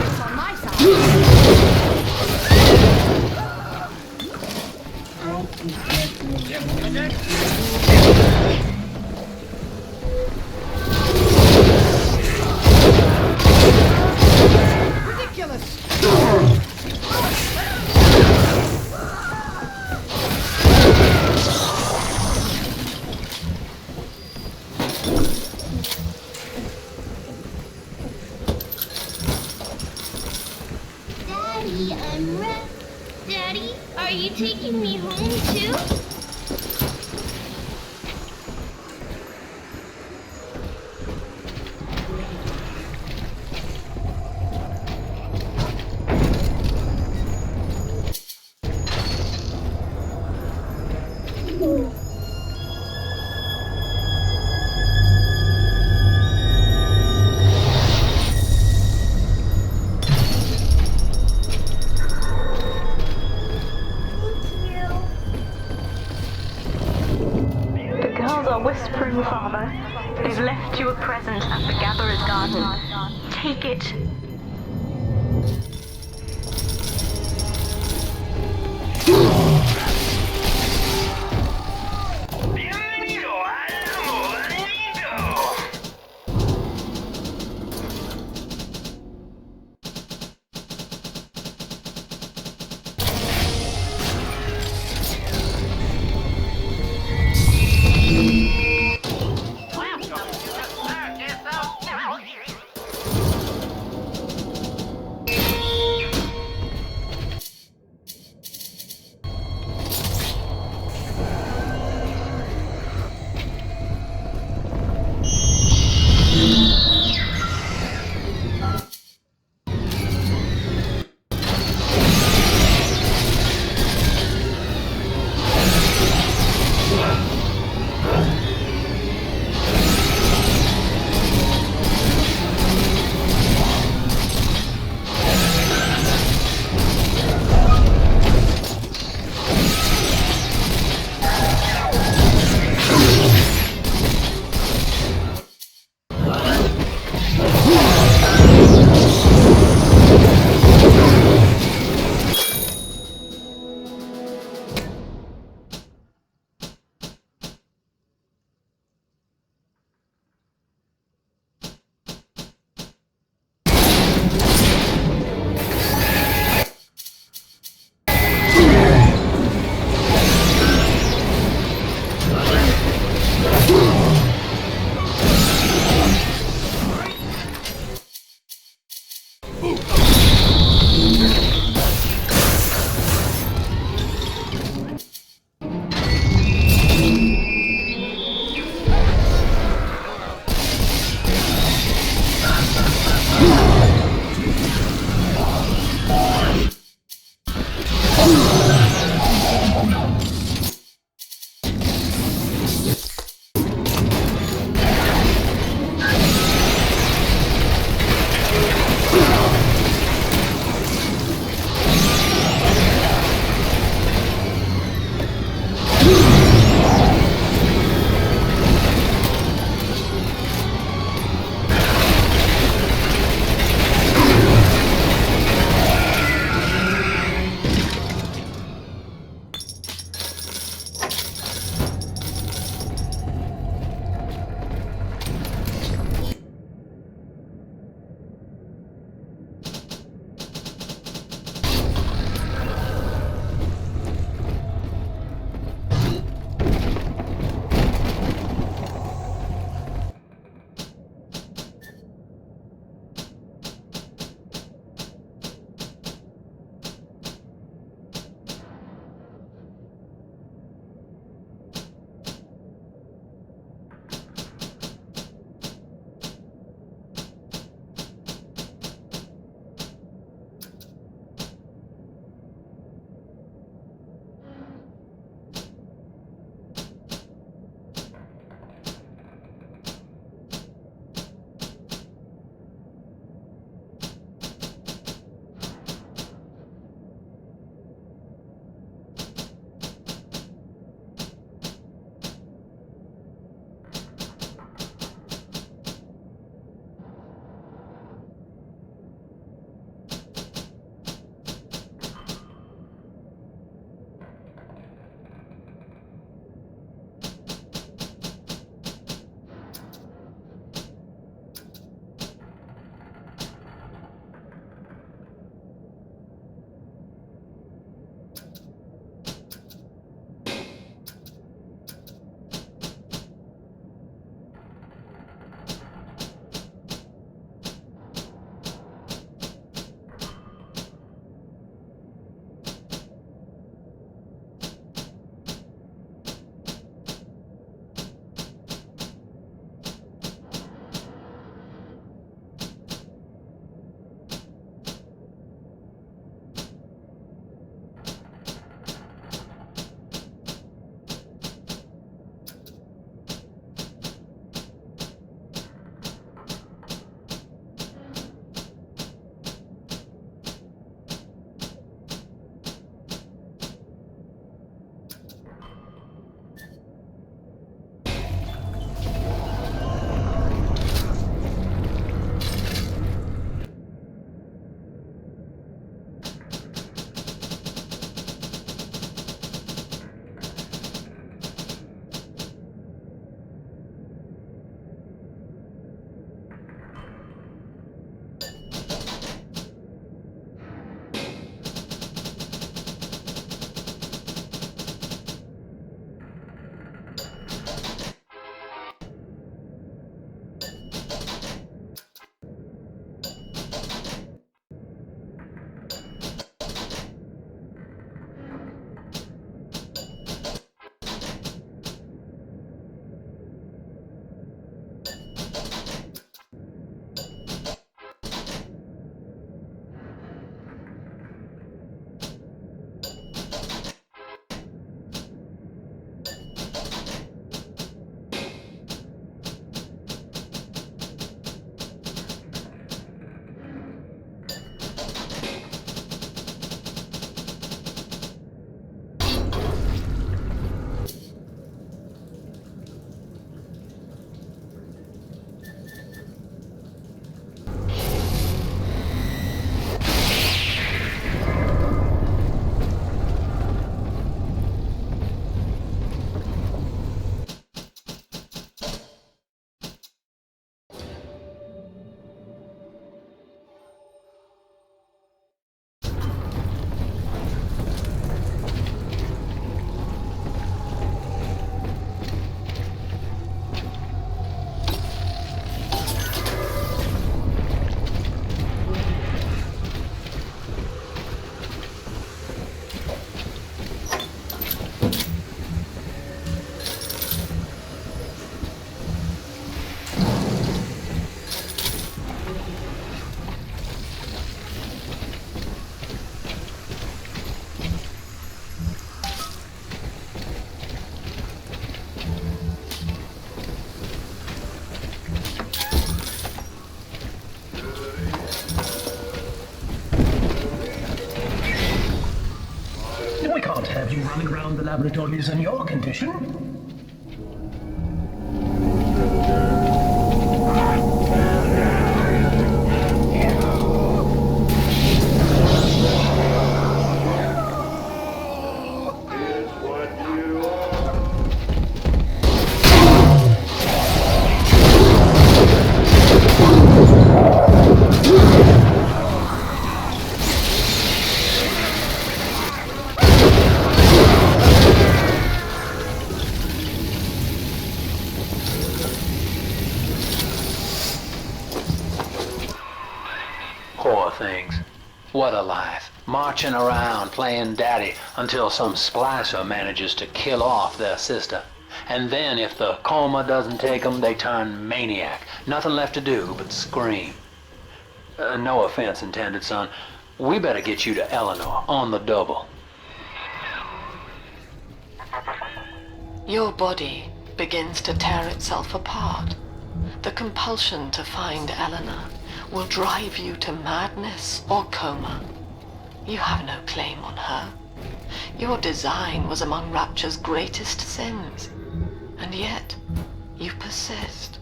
It's on my side. Ridiculous! Daddy, I'm wrecked. Daddy, are you taking me home too? The girls are whispering, Father. They've left you a present at the Gatherer's Garden. Take it. have you running around the laboratories in your condition? Poor things. What a life. Marching around playing daddy until some splicer manages to kill off their sister. And then if the coma doesn't take them, they turn maniac. Nothing left to do but scream. No offense intended, son. We better get you to Eleanor on the double. Your body begins to tear itself apart. The compulsion to find Eleanor will drive you to madness or coma. You have no claim on her. Your design was among Rapture's greatest sins. And yet, you persist.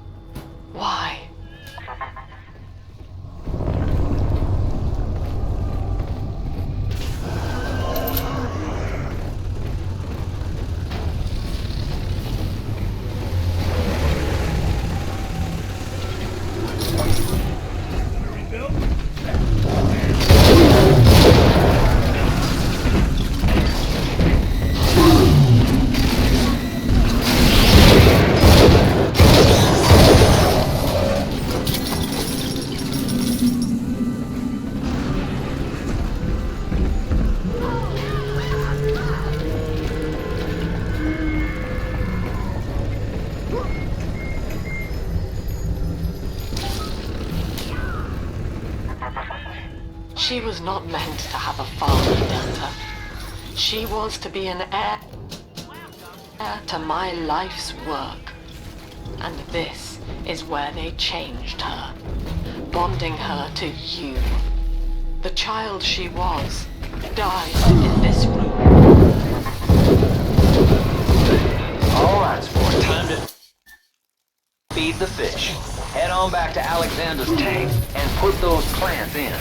Why? She was not meant to have a father, Delta. She was to be an heir to my life's work. And this is where they changed her, bonding her to you. The child she was died in this room. All right, sport. Time to feed the fish. Head on back to Alexander's tank and put those plants in.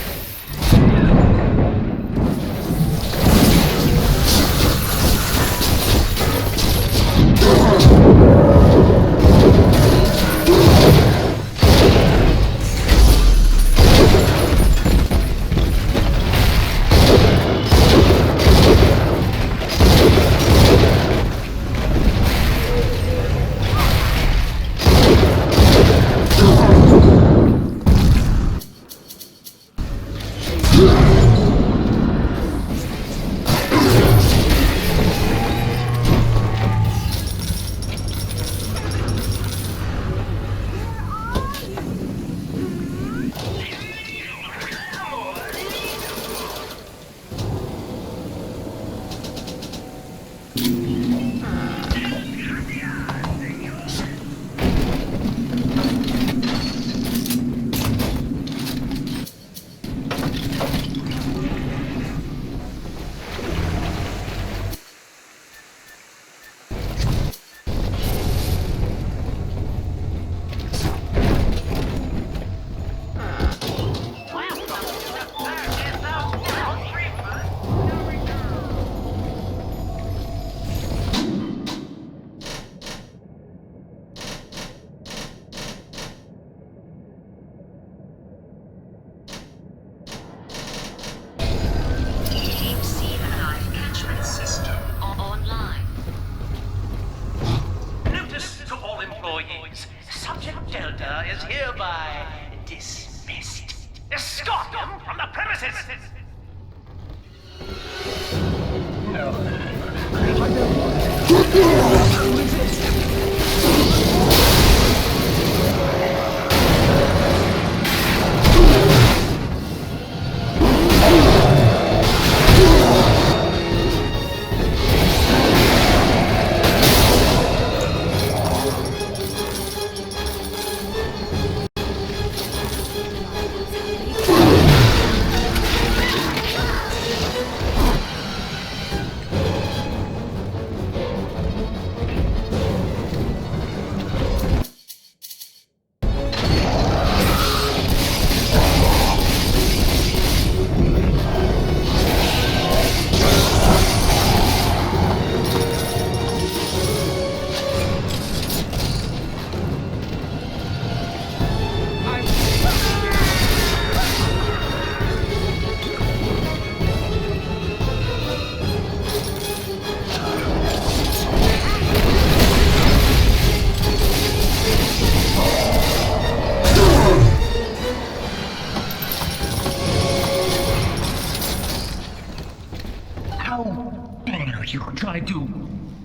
How dare you try to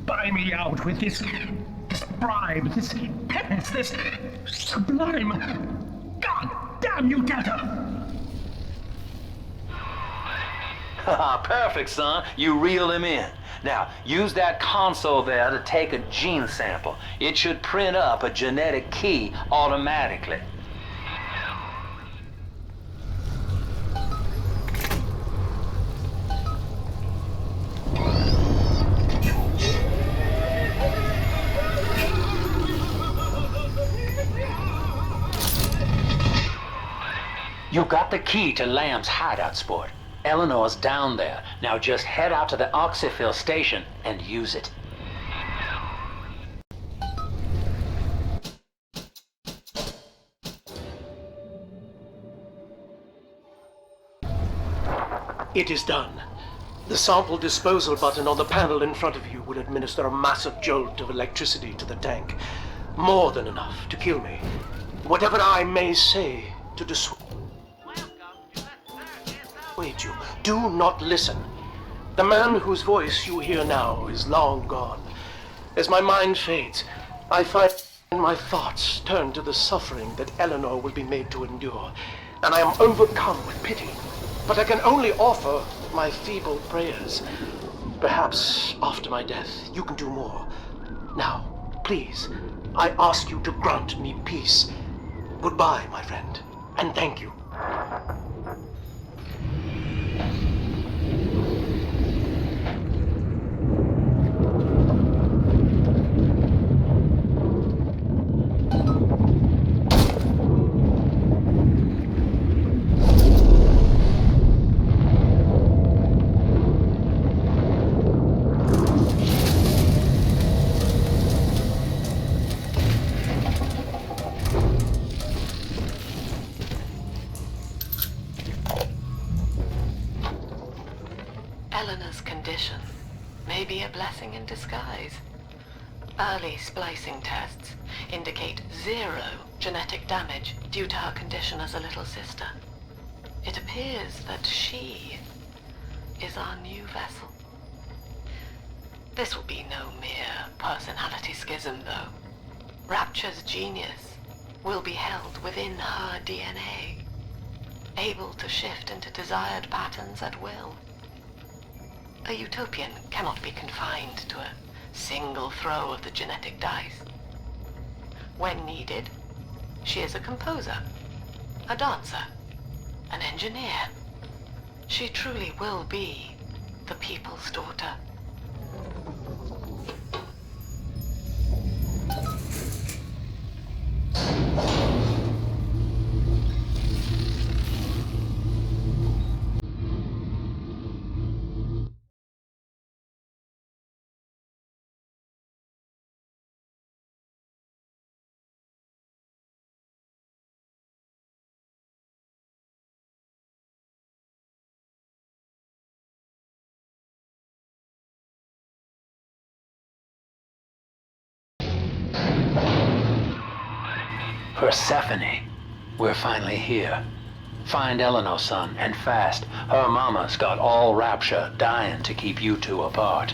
buy me out with this bribe, this penance, this sublime... God damn you, Delta! Perfect, son. You reeled him in. Now, use that console there to take a gene sample. It should print up a genetic key automatically. You got the key to Lamb's hideout, sport. Eleanor's down there. Now just head out to the oxyfill station and use it. It is done. The sample disposal button on the panel in front of you will administer a massive jolt of electricity to the tank. More than enough to kill me. Whatever I may say to dissuade you, do not listen. The man whose voice you hear now is long gone. As my mind fades, I find my thoughts turn to the suffering that Eleanor will be made to endure, and I am overcome with pity. But I can only offer my feeble prayers. Perhaps after my death, you can do more. Now, please, I ask you to grant me peace. Goodbye, my friend, and thank you. Eleanor's condition may be a blessing in disguise. Early splicing tests indicate 0 genetic damage due to her condition as a little sister. It appears that she is our new vessel. This will be no mere personality schism, though. Rapture's genius will be held within her DNA, able to shift into desired patterns at will. A utopian cannot be confined to a single throw of the genetic dice. When needed, she is a composer, a dancer, an engineer. She truly will be the people's daughter. Persephone, we're finally here. Find Eleanor, son, and fast. Her mama's got all Rapture dying to keep you two apart.